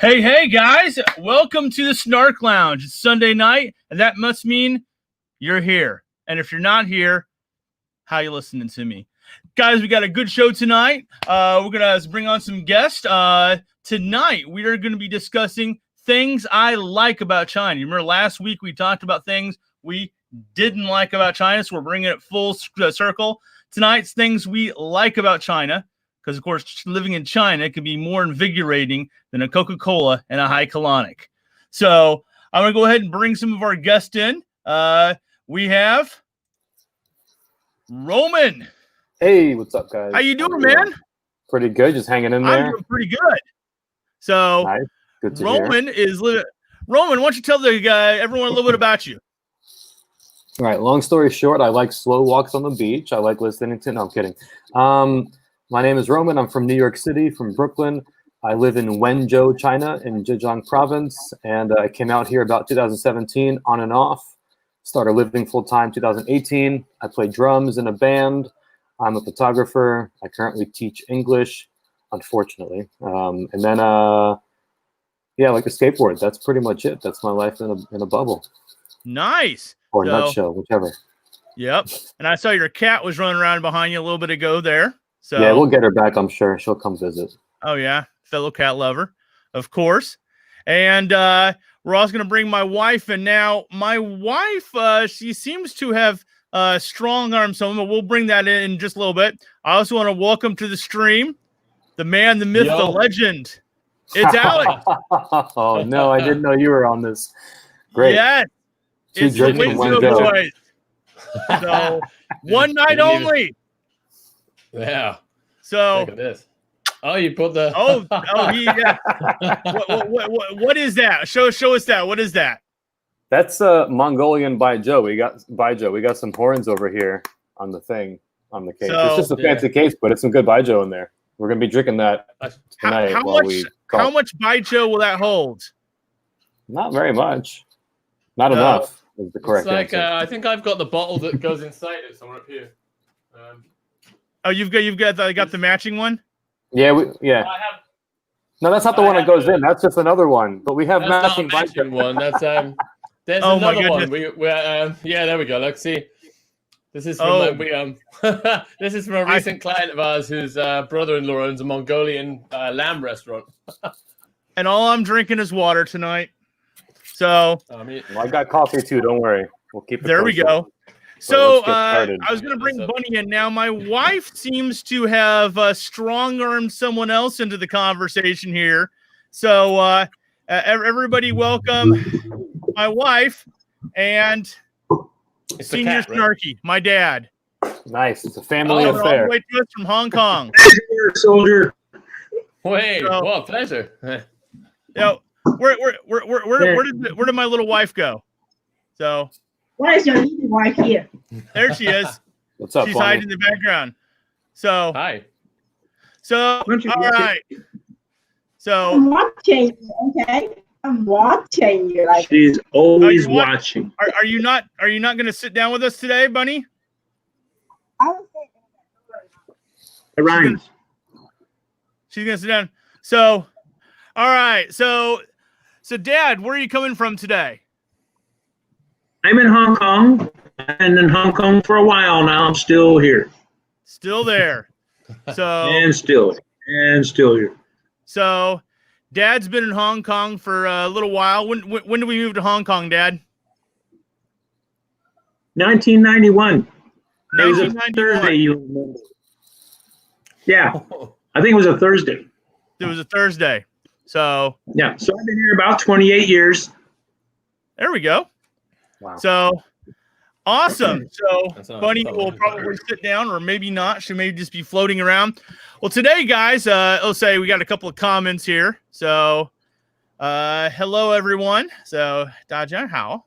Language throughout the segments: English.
Hey, guys. Welcome to the Snark Lounge. It's Sunday night, and that must mean you're here. And if you're not here, how you listening to me? Guys, we got a good show tonight. We're going to bring on some guests. Tonight, we are going to be discussing things I like about China. You remember last week we talked about things we didn't like about China, so we're bringing it full circle. Tonight's things we like about China. Because, of course, living in China can be more invigorating than a Coca-Cola and a high colonic. So I'm going to go ahead and bring some of our guests in. We have Roman. Hey, what's up, guys? How you doing, man? Pretty good. Just hanging in there. I'm doing pretty good. So nice. Good to Roman hear. Roman, why don't you tell everyone a little bit about you? All right. Long story short, I like slow walks on the beach. I like listening to... No, I'm kidding. My name is Roman. I'm from New York City, from Brooklyn. I live in Wenzhou, China, in Zhejiang province. And I came out here about 2017, on and off. Started living full-time 2018. I play drums in a band. I'm a photographer. I currently teach English, unfortunately. And then, yeah, I like to skateboard. That's pretty much it. That's my life in a bubble. Nice. Or nutshell, whichever. Yep. And I saw your cat was running around behind you a little bit ago there. So, yeah, we'll get her back, I'm sure. She'll come visit. Oh, yeah. Fellow cat lover, of course. And we're also going to bring my wife. And now my wife, she seems to have strong arms. So we'll bring that in just a little bit. I also want to welcome to the stream the man, the myth, the legend. It's Alex. Oh, no, I didn't know you were on this. Great. Yes. It's the Windsor Boys. So one night only. Yeah. So look at this. Oh, you put the yeah. What is that? Show us that. What is that? That's Mongolian baijiu. We got baijiu. We got some horns over here on the thing, on the case. It's just a fancy case, but it's some good baijiu in there. We're gonna be drinking that tonight. How much baijiu will that hold? Not very much. Not enough is the correct answer. I think I've got the bottle that goes inside it somewhere up here. Oh, you've got the matching one? Yeah, I have. No, that's not the one that goes in. That's just another one. But we have matching one. That's there's another one. Yeah, there we go. Let's see. This is from this is from a recent client of ours whose brother-in-law owns a Mongolian lamb restaurant. And all I'm drinking is water tonight. So I got coffee too. Don't worry. We'll keep it. There we go. So I was going to bring Bunny in now. My wife seems to have strong-armed someone else into the conversation here. So everybody welcome my wife and Senior Snarky, my dad. Nice. It's a family affair. All the way to us from Hong Kong. Soldier. Wait, well, pleasure. Where did my little wife go? So... Why is your little wife here? There she is. What's up? She's hiding in the background. So hi. So all right. So I'm watching you, okay? I'm watching you. Like she's always watching. Are you not going to sit down with us today, Bunny? It rhymes. She's going to sit down. So, all right. So, Dad, where are you coming from today? I'm in Hong Kong. I've been in Hong Kong for a while now. I'm still here. Still there. So and still here. So, Dad's been in Hong Kong for a little while. When did we move to Hong Kong, Dad? 1991. 1991. It was a Thursday, you remember. Yeah, I think it was a Thursday. It was a Thursday. So yeah, so I've been here about 28 years. There we go. Wow. So awesome. So Bunny will probably sit down, or maybe not. She may just be floating around. Well, today, guys, let's say we got a couple of comments here. So hello, everyone. So Daja, how?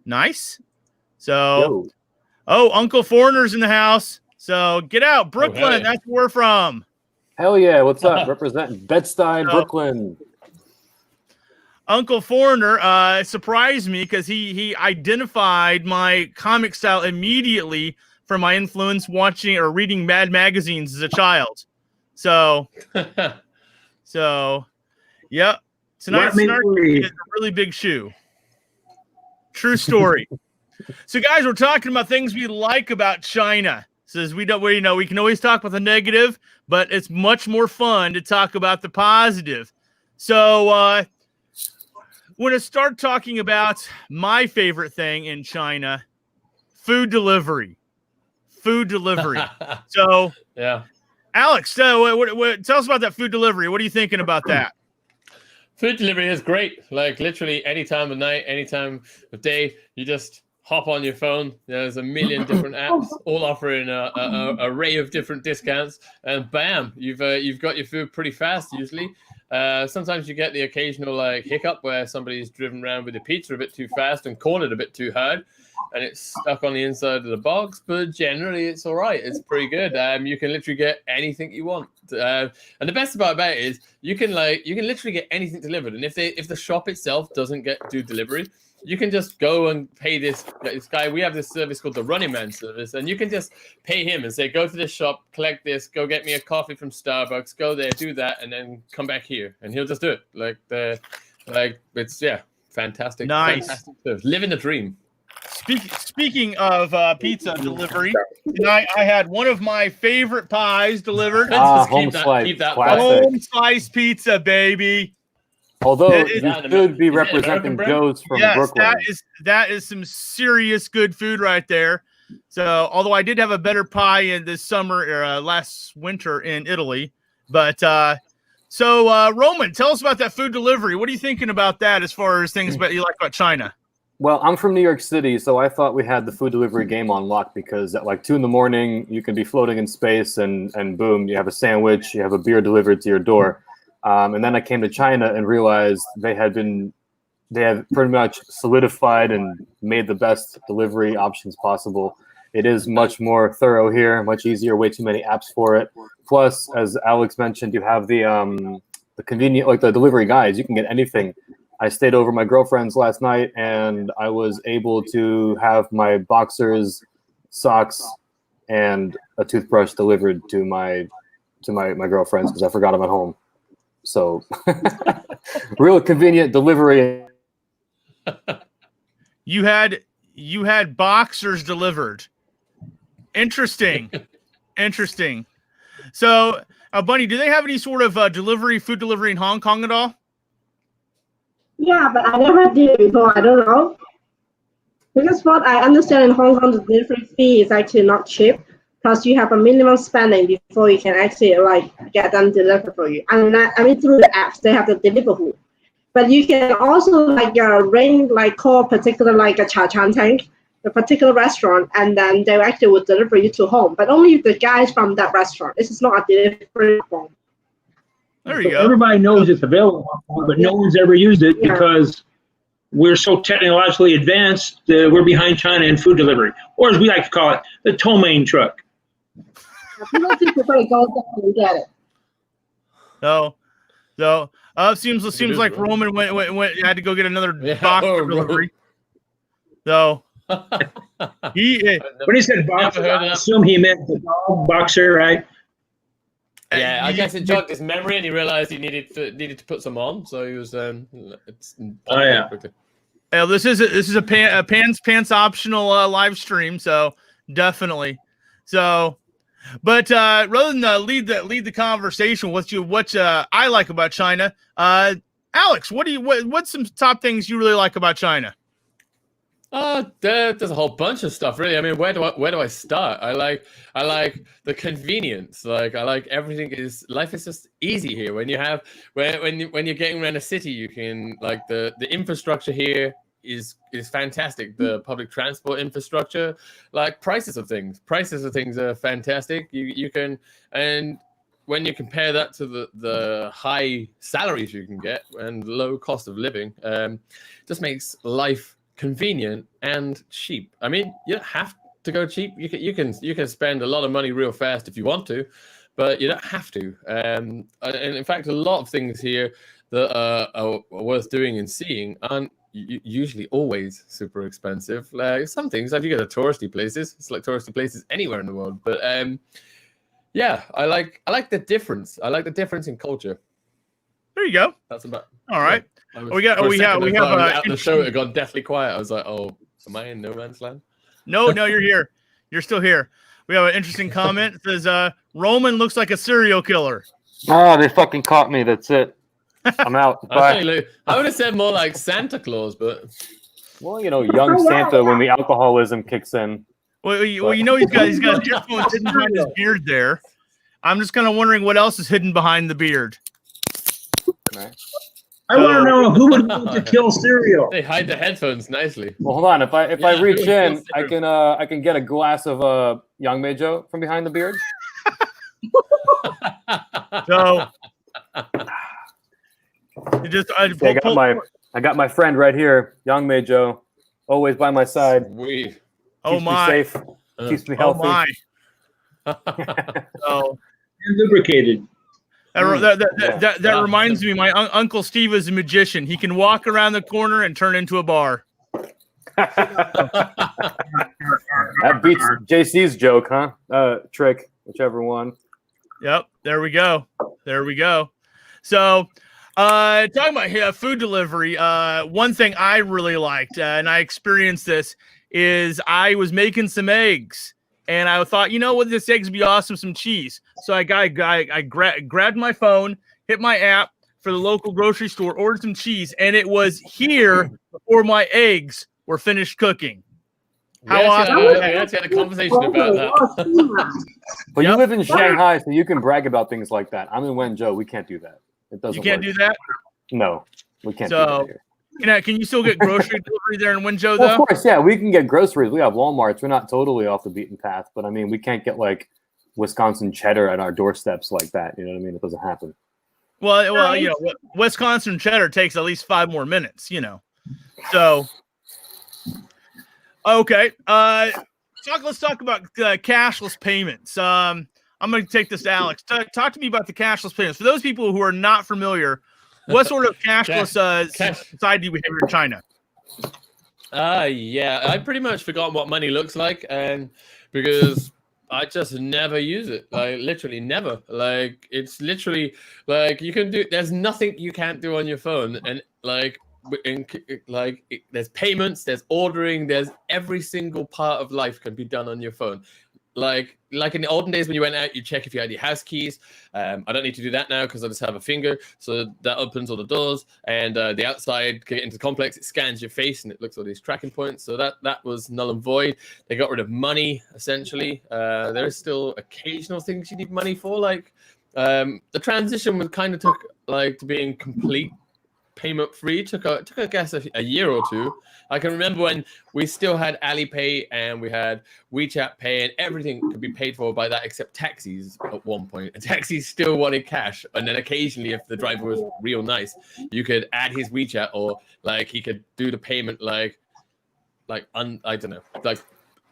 Nice. So Uncle Foreigner's in the house. So get out, Brooklyn. That's where we're from. Hell yeah. What's up? Representing Bed-Stuy, Brooklyn. Uncle Foreigner surprised me because he identified my comic style immediately from my influence watching or reading Mad magazines as a child. So, yep. Tonight, Let me Snarky read. is a really big shoe. True story. So, guys, we're talking about things we like about China. Says we can always talk about the negative, but it's much more fun to talk about the positive. So, we're going to start talking about my favorite thing in China, food delivery. Food delivery. So, Yeah. Alex, tell us about that food delivery. What are you thinking about that? Food delivery is great. Like literally any time of night, any time of day, you just hop on your phone. There's a million different apps, all offering a array of different discounts, and bam, you've got your food pretty fast. Usually, sometimes you get the occasional like hiccup where somebody's driven around with a pizza a bit too fast and cornered a bit too hard, and it's stuck on the inside of the box. But generally, it's all right. It's pretty good. You can literally get anything you want. And the best part about it is you can literally get anything delivered. And if the shop itself doesn't do delivery, you can just go and pay this guy. We have this service called the Running Man service, and you can just pay him and say, go to this shop, collect this, go get me a coffee from Starbucks, go there, do that, and then come back here, and he'll just do it. It's fantastic. Nice. Fantastic service. Living the dream. Speaking of pizza delivery, tonight I had one of my favorite pies delivered. Home slice, classic. Home slice pizza, baby. Although it should be representing Joe's from Brooklyn. That is some serious good food right there. So, although I did have a better pie in this summer or last winter in Italy, but Roman, tell us about that food delivery. What are you thinking about that as far as things you like about China? Well, I'm from New York City, so I thought we had the food delivery game on lock because at like 2 a.m, you can be floating in space and boom, you have a sandwich, you have a beer delivered to your door. And then I came to China and realized they have pretty much solidified and made the best delivery options possible. It is much more thorough here, much easier, way too many apps for it. Plus, as Alex mentioned, you have the convenient, like the delivery guides. You can get anything. I stayed over my girlfriend's last night, and I was able to have my boxers, socks, and a toothbrush delivered to my girlfriend's because I forgot them at home. So, real convenient delivery. You had boxers delivered. Interesting. So, Bunny, do they have any sort of food delivery in Hong Kong at all? Yeah, but I never did it before. I don't know. Because what I understand in Hong Kong, the delivery fee is actually not cheap. Plus, you have a minimum spending before you can actually get them delivered for you. I mean through the apps, they have the delivery. But you can also call a particular a cha chan tank, a particular restaurant, and then they actually will deliver you to home. But only the guys from that restaurant. This is not a delivery form. There you go. Everybody knows it's available, but no one's ever used it because we're so technologically advanced. We're behind China in food delivery, or as we like to call it, the tow main truck. People prefer to go down and get it. So it seems like Roman went had to go get another box delivery. So when he said boxer, I assume he meant the dog boxer, right? Yeah, I guess it jogged his memory, and he realized he needed to put some on, so he was. Quickly. Yeah, this is a pants optional live stream, so definitely. So, but rather than lead the conversation, what I like about China, Alex, what's some top things you really like about China? There's a whole bunch of stuff, really. I mean, where do I start? I like the convenience. Like, I like everything life is just easy here. When you're getting around a city, you can the infrastructure here is fantastic. The public transport infrastructure, prices of things are fantastic. You can, and when you compare that to the high salaries you can get and low cost of living, just makes life convenient and cheap. I mean, you don't have to go cheap. You can spend a lot of money real fast if you want to, but you don't have to. And in fact, a lot of things here that are worth doing and seeing aren't usually always super expensive. Like some things, if you go to touristy places, it's like touristy places anywhere in the world. But yeah, I like the difference. I like the difference in culture. There you go. That's about. All right. Yeah, We have out the show. It got deathly quiet. I was like, oh, am I in no man's land? No, you're here. You're still here. We have an interesting comment. It says, Roman looks like a serial killer. Oh, they fucking caught me. That's it. I'm out. Bye. I would have said more like Santa Claus, but well, young Santa when the alcoholism kicks in. Well, he's got his earphones hidden behind his beard there. I'm just kind of wondering what else is hidden behind the beard. Right. I want to know who would want to kill cereal. They hide the headphones nicely. Well, hold on. If I reach in, I can get a glass of Yangmeijo from behind the beard. So I got my friend right here, Yangmeijo, always by my side. Sweet. Oh keeps my! Me safe, keeps me healthy. Oh my! So lubricated. That reminds me. My Uncle Steve is a magician. He can walk around the corner and turn into a bar. That beats JC's joke, huh? Trick, whichever one. Yep. There we go. So, talking about food delivery, one thing I really liked, and I experienced this, is I was making some eggs. And I thought, what, this eggs would be awesome, some cheese. So I grabbed my phone, hit my app for the local grocery store, ordered some cheese, and it was here before my eggs were finished cooking. How awesome! We actually had a conversation about that. But you live in Shanghai, so you can brag about things like that. I'm in Wenzhou. We can't do that. It doesn't. You can't do that? No, we can't do that here. Can you still get grocery delivery there in Wenzhou, though? Well, of course, yeah. We can get groceries. We have Walmarts. We're not totally off the beaten path. But, I mean, we can't get, like, Wisconsin cheddar at our doorsteps like that. You know what I mean? It doesn't happen. Well, Wisconsin cheddar takes at least 5 more minutes, So, okay. Let's talk about cashless payments. I'm going to take this to Alex. Talk to me about the cashless payments. For those people who are not familiar, what sort of cashless society do we have in China? Yeah, I pretty much forgotten what money looks like, and because I just never use it, like literally never. Like it's literally like there's nothing you can't do on your phone, and there's payments, there's ordering, there's every single part of life can be done on your phone. Like in the olden days when you went out, you check if you had your house keys. I don't need to do that now because I just have a finger, so that opens all the doors. And the outside, get into the complex, it scans your face and it looks at all these tracking points. So that was null and void. They got rid of money essentially. There is still occasional things you need money for. Like the transition was kind of took to being complete payment free. Took I guess a year or two. I can remember when we still had Alipay and we had WeChat Pay and everything could be paid for by that except taxis at one point. And taxis still wanted cash. And then occasionally, if the driver was real nice, you could add his WeChat or he could do the payment I don't know.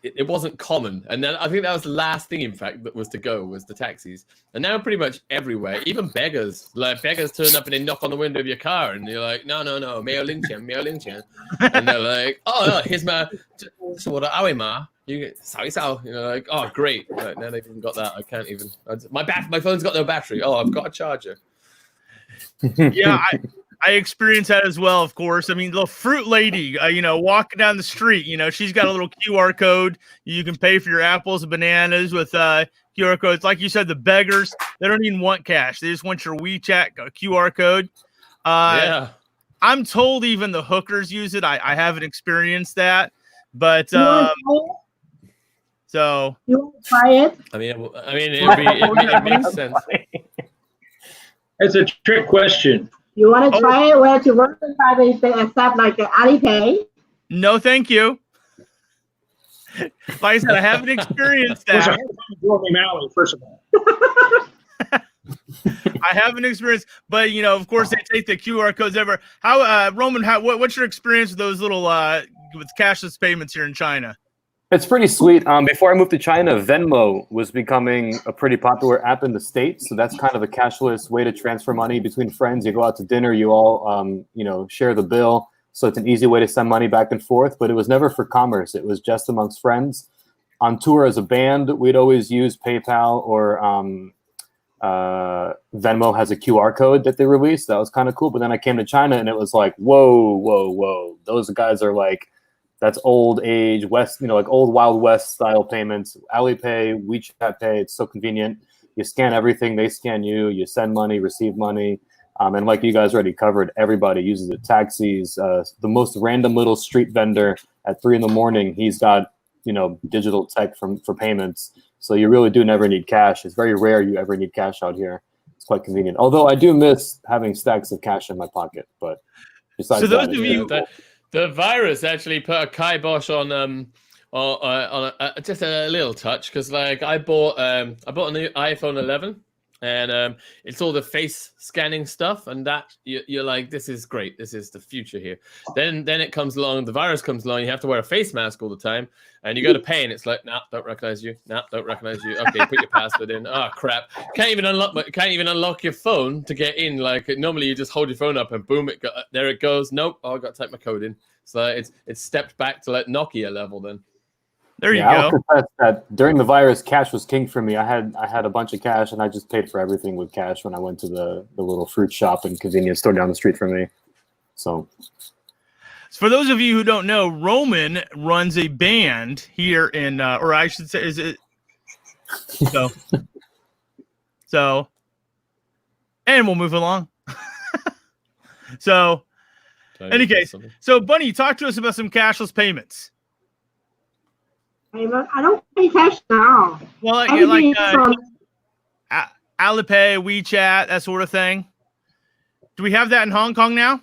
It wasn't common. And then I think that was the last thing, in fact, that was to go was the taxis. And now pretty much everywhere, even beggars. Beggars turn up and they knock on the window of your car and you're like, no, Meo Ling Qian. And they're like, oh, no, here's my, ma. You get, like, oh, great. Right, now they've even got that. I can't even, my phone's got no battery. Oh, I've got a charger. Yeah, I experienced that as well, of course. I mean, the fruit lady, walking down the street, she's got a little QR code. You can pay for your apples and bananas with QR codes. Like you said, the beggars, they don't even want cash. They just want your WeChat QR code. Yeah. I'm told even the hookers use it. I haven't experienced that. But so you want to try it? I mean, it makes sense. It's a trick question. You want to try it? Where to work and try to accept like Alipay? No, thank you. Like I said, I haven't experienced that. First of all. I haven't experienced, but of course they take the QR codes ever. How Roman? What's your experience with those little with cashless payments here in China? It's pretty sweet. Before I moved to China, Venmo was becoming a pretty popular app in the States. So that's kind of a cashless way to transfer money between friends. You go out to dinner, you all, share the bill. So it's an easy way to send money back and forth. But it was never for commerce. It was just amongst friends. On tour as a band, we'd always use PayPal or Venmo has a QR code that they released. That was kind of cool. But then I came to China and it was like, whoa. Those guys are like, that's old age West, like old Wild West style payments. Alipay, WeChat Pay, it's so convenient. You scan everything, they scan you. You send money, receive money. And like you guys already covered, everybody uses it. Taxis, the most random little street vendor at 3 a.m, he's got, digital tech for payments. So you really do never need cash. It's very rare you ever need cash out here. It's quite convenient. Although I do miss having stacks of cash in my pocket. But besides so those that, of you, the virus actually put a kibosh on just a little touch, because like I bought a new iPhone 11. And it's all the face scanning stuff, and that you're like, this is great. This is the future here. Then it comes along, the virus comes along. You have to wear a face mask all the time, and you go to pay, and it's like, nah, don't recognize you. Nah, don't recognize you. Okay, put your password in. Oh crap! Can't even unlock your phone to get in. Like normally, you just hold your phone up, and boom, there it goes. Nope. Oh, I got to type my code in. So it's stepped back to like Nokia level then. There you go. I'll confess that during the virus, cash was king for me. I had a bunch of cash, and I just paid for everything with cash when I went to the little fruit shop and convenience store down the street from me. So for those of you who don't know, Roman runs a band here in, or I should say, is it? So, and we'll move along. So, in any case, so Bunny, talk to us about some cashless payments. I don't pay cash now. Well, like Alipay, WeChat, that sort of thing. Do we have that in Hong Kong now?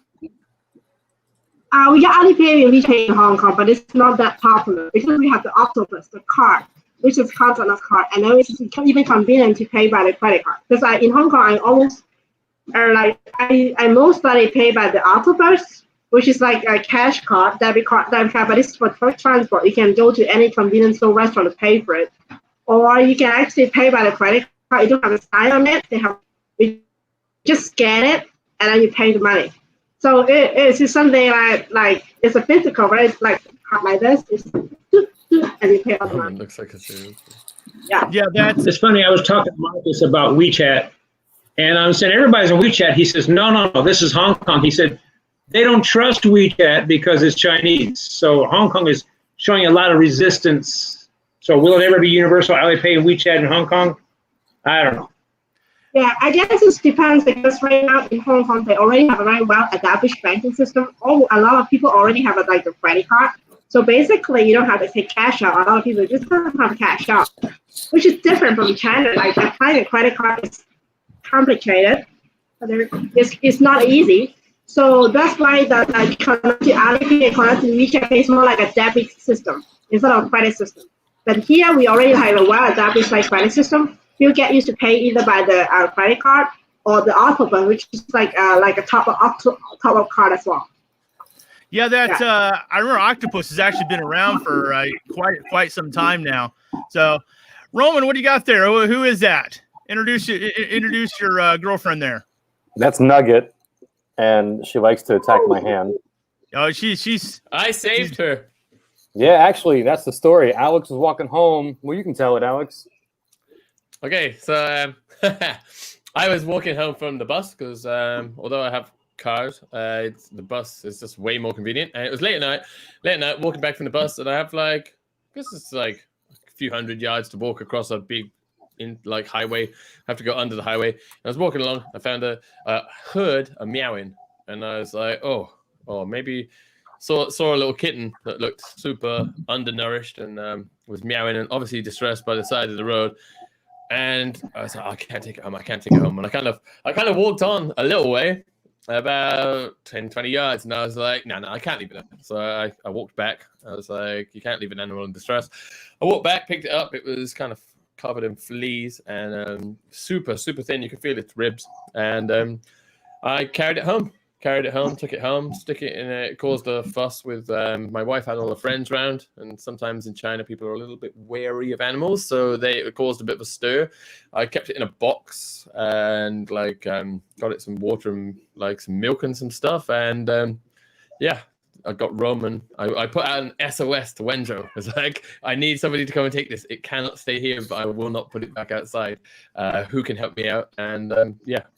We got Alipay and WeChat in Hong Kong, but it's not that popular because we have the Octopus, the card, which is contactless card, and now it's even convenient to pay by the credit card. Because in Hong Kong, I mostly pay by the Octopus, which is like a cash card, debit card, but it's for transport. You can go to any convenience store restaurant to pay for it. Or you can actually pay by the credit card. You don't have a sign on it. You just scan it, and then you pay the money. So it's just something like it's a physical, right? It's like this. It's and you pay all the money. Looks like a serious. Yeah. It's funny. I was talking to Marcus about WeChat, and I'm saying everybody's on WeChat. He says, no, this is Hong Kong. He said, they don't trust WeChat because it's Chinese. So Hong Kong is showing a lot of resistance. So will it ever be universal Alipay and WeChat in Hong Kong? I don't know. Yeah, I guess it depends because right now in Hong Kong, they already have a very well-established banking system. A lot of people already have a credit card. So basically, you don't have to take cash out. A lot of people just don't have cash out, which is different from China. Like applying a credit card is complicated. It's not easy. So that's why the connect to Alipay and connect to WeChat is more like a debit system instead of a credit system. But here we already have a well-established credit system. You get used to pay either by the credit card or the Octopus, which is like a top-up card as well. Yeah, I remember Octopus has actually been around for quite some time now. So, Roman, what do you got there? Who is that? Introduce your girlfriend there. That's Nugget. And she likes to attack my hand. Oh, she's. I saved her. Yeah, actually, that's the story. Alex was walking home. Well, you can tell it, Alex. Okay, so I was walking home from the bus because although I have cars, the bus is just way more convenient. And it was late at night, walking back from the bus, and I have I guess it's like a few hundred yards to walk across a big highway. I have to go under the highway. I was walking along. I found heard a meowing, and I was like, oh, maybe saw a little kitten that looked super undernourished and was meowing and obviously distressed by the side of the road. And I was like, I can't take it home. And I kind of walked on a little way, about 10, 20 yards, and I was like, no, I can't leave it. So I walked back. I was like, you can't leave an animal in distress. I walked back, picked it up. It was kind of covered in fleas and super, super thin. You could feel its ribs. And I carried it home, took it home, stick it in it. It caused a fuss with my wife had all her friends around. And sometimes in China, people are a little bit wary of animals. So it caused a bit of a stir. I kept it in a box and got it some water and some milk and some stuff. And I got Roman. I put out an SOS to Wenzhou. It's like, I need somebody to come and take this. It cannot stay here, but I will not put it back outside. Who can help me out? And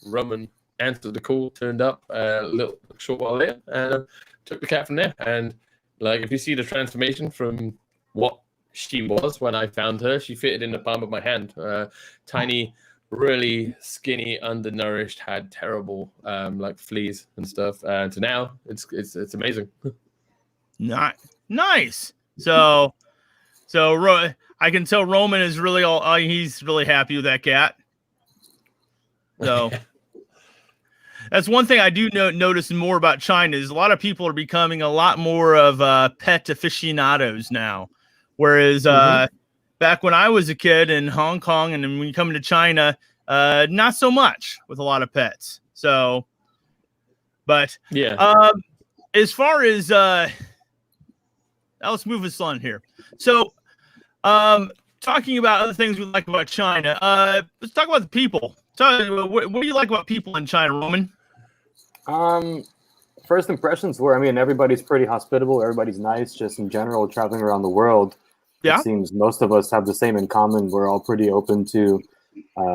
Roman answered the call, turned up a short while later, and took the cat from there. And like, if you see the transformation from what she was when I found her, she fitted in the palm of my hand. Tiny, really skinny, undernourished, had terrible like fleas and stuff. And so now it's amazing. Nice. So I can tell Roman is really he's really happy with that cat. So that's one thing I do notice more about China is a lot of people are becoming a lot more of pet aficionados now. Whereas back when I was a kid in Hong Kong and then when you come into China, not so much with a lot of pets. So, but yeah. As far as let's move this on here. So, talking about other things we like about China, let's talk about the people. So, what do you like about people in China, Roman? First impressions were, I mean, everybody's pretty hospitable. Everybody's nice. Just in general, traveling around the world, it seems most of us have the same in common. We're all pretty open to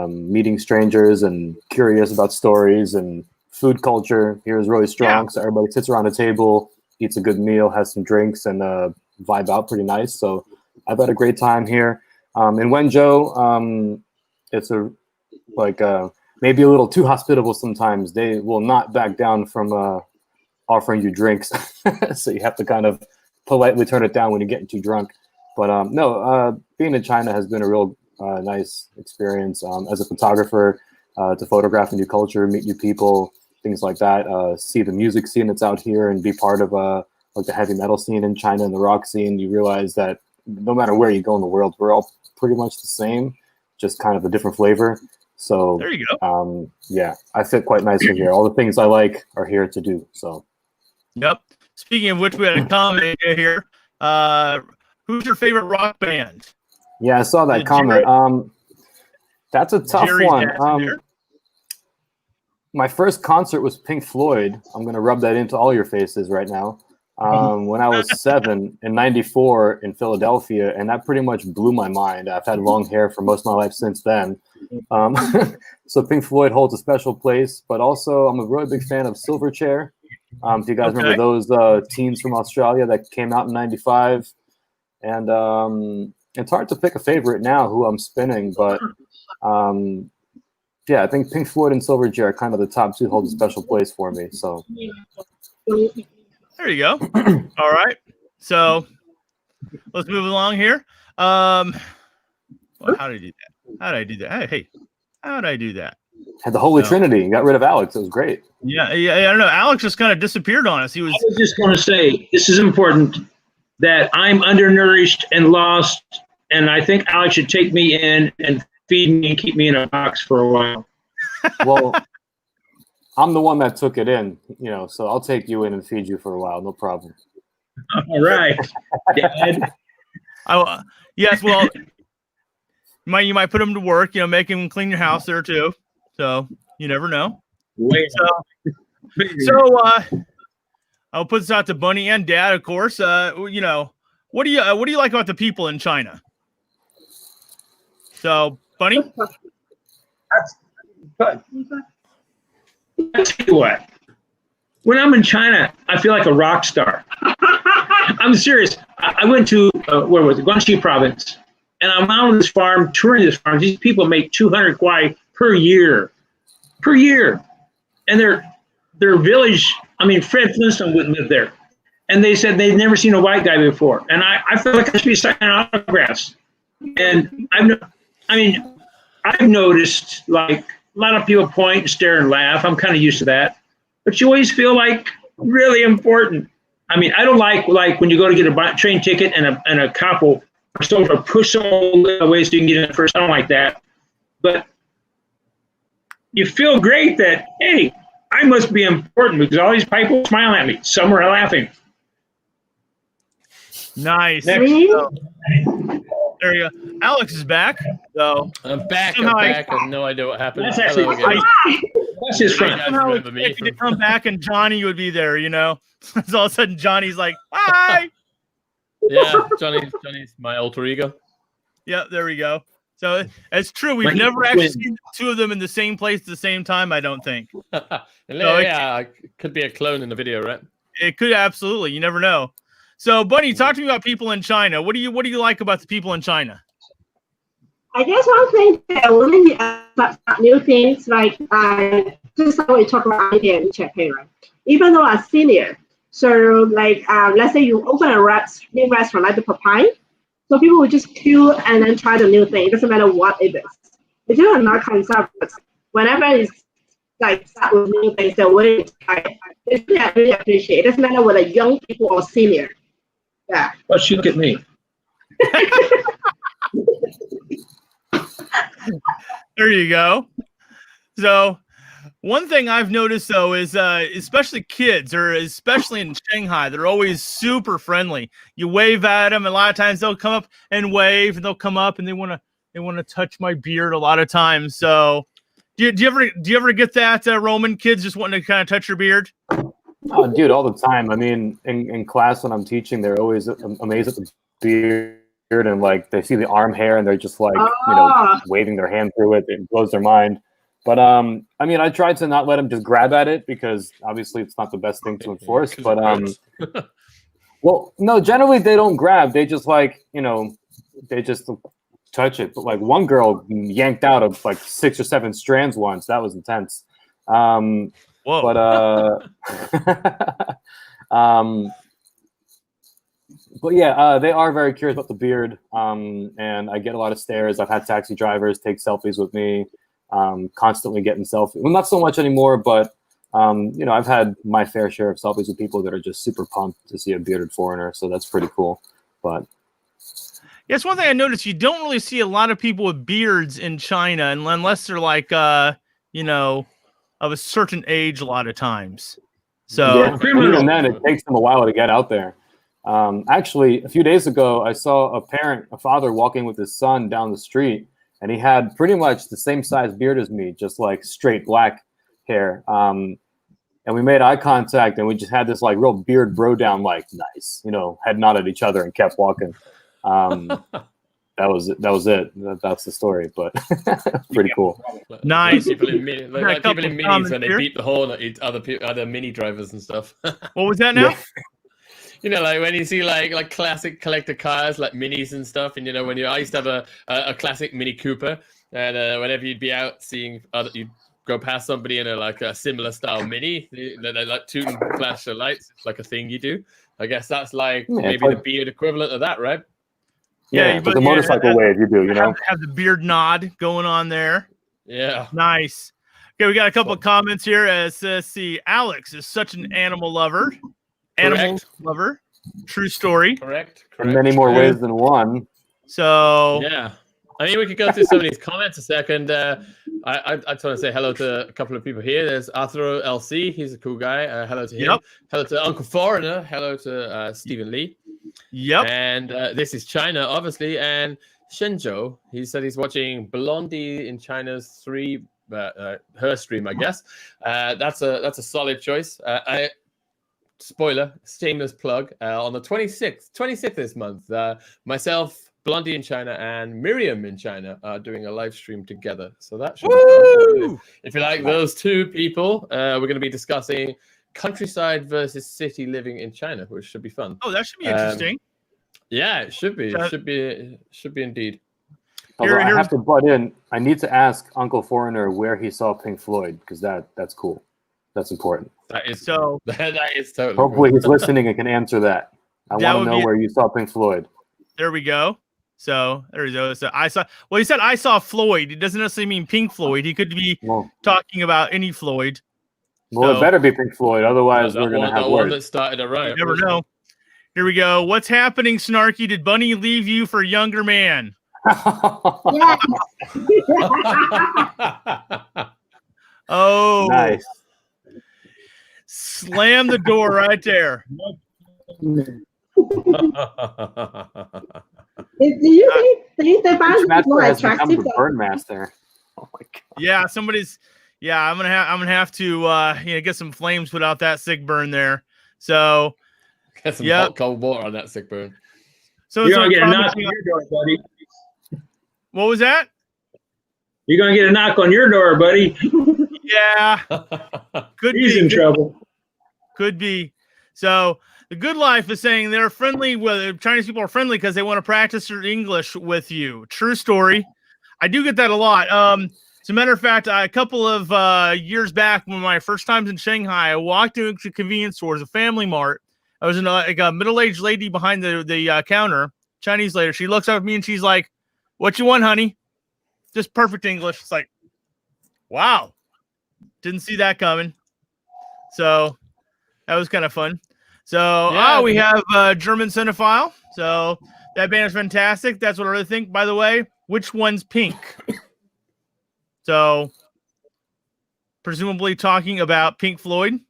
meeting strangers and curious about stories, and food culture here is really strong. So everybody sits around a table, eats a good meal, has some drinks, and vibe out pretty nice. So I've had a great time here. In Wenzhou, it's maybe a little too hospitable sometimes. They will not back down from offering you drinks. So you have to kind of politely turn it down when you're getting too drunk. But being in China has been a real nice experience as a photographer, to photograph a new culture, meet new people, things like that, see the music scene that's out here and be part of like the heavy metal scene in China and the rock scene. You realize that no matter where you go in the world, we're all pretty much the same, just kind of a different flavor. So there you go. I fit quite nicely here. All the things I like are here to do. So yep. Speaking of which, we had a comment here. Who's your favorite rock band? Yeah, I saw that comment. That's a tough one. My first concert was Pink Floyd. I'm going to rub that into all your faces right now. When I was 7 in '94 in Philadelphia, and that pretty much blew my mind. I've had long hair for most of my life since then. So Pink Floyd holds a special place, but also I'm a really big fan of Silverchair. If you guys remember those teens from Australia that came out in '95. And it's hard to pick a favorite now who I'm spinning, but I think Pink Floyd and Silverchair are kind of the top two, hold a special place for me. So there you go. All right, so let's move along here. How did I do that? How did I do that? Hey, how did I do that? Had the Holy Trinity and got rid of Alex. It was great. Yeah. I don't know. Alex just kind of disappeared on us. I was just going to say, this is important, that I'm undernourished and lost, and I think Alex should take me in and feed me and keep me in a box for a while. Well, I'm the one that took it in, so I'll take you in and feed you for a while. No problem. All right. Dad. Yes, well, you might put him to work, make him clean your house there too. So you never know. So I'll put this out to Bunny and Dad, of course. What do you like about the people in China? So, Bunny? That's good. I'll tell you what. When I'm in China, I feel like a rock star. I'm serious. I went to, where was it? Guangxi province. And I'm out on this farm, touring this farm. These people make 200 kwai per year. And their village, Fred Flintstone wouldn't live there. And they said they'd never seen a white guy before. And I feel like I should be signing autographs. And I've noticed, like, a lot of people point and stare and laugh. I'm kind of used to that. But you always feel like really important. I don't like when you go to get a train ticket and a cop will sort of push someone away so you can get in first. I don't like that. But you feel great that, hey, I must be important because all these people smiling at me. Some are laughing. Nice. There you go. Alex is back. So I'm back. I have no idea what happened. That's actually That's his friend. Somehow if you come back and Johnny would be there, you know. So all of a sudden Johnny's like, "Hi." Yeah, Johnny's my alter ego. Yeah, there we go. So it's true. We've never actually seen the two of them in the same place at the same time, I don't think. It could be a clone in the video, right? It could, absolutely. You never know. So, Bunny, talk to me about people in China. What do you like about the people in China? I guess one thing that really accept new things, like just like we talk about idea in Japan, right? Even though I'm senior, so like let's say you open a new restaurant like the Popeye, so people will just queue and then try the new thing. It doesn't matter what it is. If you're not conservative, whenever it's like start with new things, they're willing to try it. I really appreciate it. It doesn't matter whether young people or senior. Yeah. Well, shoot at me. There you go. So one thing I've noticed though is especially kids, or especially in Shanghai, they're always super friendly. You wave at them, and a lot of times they'll come up and wave, and they'll come up and they want to touch my beard a lot of times. So do you ever get that, Roman, kids just wanting to kind of touch your beard? Oh, dude, all the time. I mean, in class when I'm teaching, they're always amazed at the beard, and like they see the arm hair and they're just like, waving their hand through it. It blows their mind. But I mean, I try to not let them just grab at it, because obviously it's not the best thing to enforce. But well, no, generally they don't grab. They just like, they just touch it. But like one girl yanked out of like 6 or 7 strands once. That was intense. Whoa. But but yeah, they are very curious about the beard. And I get a lot of stares. I've had taxi drivers take selfies with me. Constantly getting selfies. Well, not so much anymore, but I've had my fair share of selfies with people that are just super pumped to see a bearded foreigner. So that's pretty cool. But yes, one thing I noticed, you don't really see a lot of people with beards in China, unless they're like of a certain age a lot of times. So yeah, even then, it takes them a while to get out there. Actually, a few days ago, I saw a father walking with his son down the street, and he had pretty much the same size beard as me, just like straight black hair. And we made eye contact, and we just had this like real beard bro down, like nice, head nod at each other and kept walking. That was it. That's the story, but pretty cool. Nice. People in minis when they beat the horn at other mini drivers and stuff. What was that now? Yeah. Like when you see like classic collector cars, like minis and stuff, and I used to have a classic Mini Cooper, and whenever you'd be out seeing you'd go past somebody in a similar style Mini, they like toot and flash the lights. It's like a thing you do. I guess that's like maybe the beard equivalent of that, right? Yeah, but the motorcycle wave you do, have the beard nod going on there. Yeah, nice. Okay, we got a couple of comments here. Let's see, Alex is such an animal lover. Lover. True story. Correct. In many more ways than one. So yeah, I mean, we could go through some of these comments a second. I just want to say hello to a couple of people here. There's Arthur LC. He's a cool guy. Hello to him. Yep. Hello to Uncle Foreigner. Hello to Stephen Lee. Yep. And this is China, obviously. And Shenzhou, he said he's watching Blondie in China's her stream, I guess. That's a solid choice. Spoiler, shameless plug. On the 26th this month, myself, Blondie in China, and Miriam in China are doing a live stream together. So that should be fun. If you like those two people, we're going to be discussing countryside versus city living in China, which should be fun. Oh, that should be interesting. Yeah, it should be. It should be indeed. Although I have to butt in. I need to ask Uncle Foreigner where he saw Pink Floyd, because that's cool. That's important. That is totally. Hopefully he's listening and can answer that. I want to know where you saw Pink Floyd. There we go. So there we go. So he said I saw Floyd. It doesn't necessarily mean Pink Floyd. He could be talking about any Floyd. Well, it better be Pink Floyd, otherwise we're going to have one that started a riot. You never know. Here we go. What's happening, Snarky? Did Bunny leave you for a younger man? Yes. Oh, nice. Slam the door right there. Do you think the band is more attractive? Burn master. Oh my god. Yeah, somebody's. Yeah, I'm gonna have to get some flames put out that sick burn there. So get some hot cold water on that sick burn. So you're gonna get a knock on your door, buddy. What was that? You're gonna get a knock on your door, buddy. Yeah, He's in trouble. Could be. So the Good Life is saying they're friendly. Well, Chinese people are friendly because they want to practice their English with you. True story. I do get that a lot. As a matter of fact, a couple of years back, when my first times in Shanghai, I walked into a convenience store, a Family Mart. I was in a middle-aged lady behind the counter, Chinese lady. She looks up at me and she's like, "What you want, honey?" Just perfect English. It's like, wow, didn't see that coming. So that was kind of fun. So we have German Cinephile. So that band is fantastic. That's what I really think. By the way, which one's pink? So presumably talking about Pink Floyd.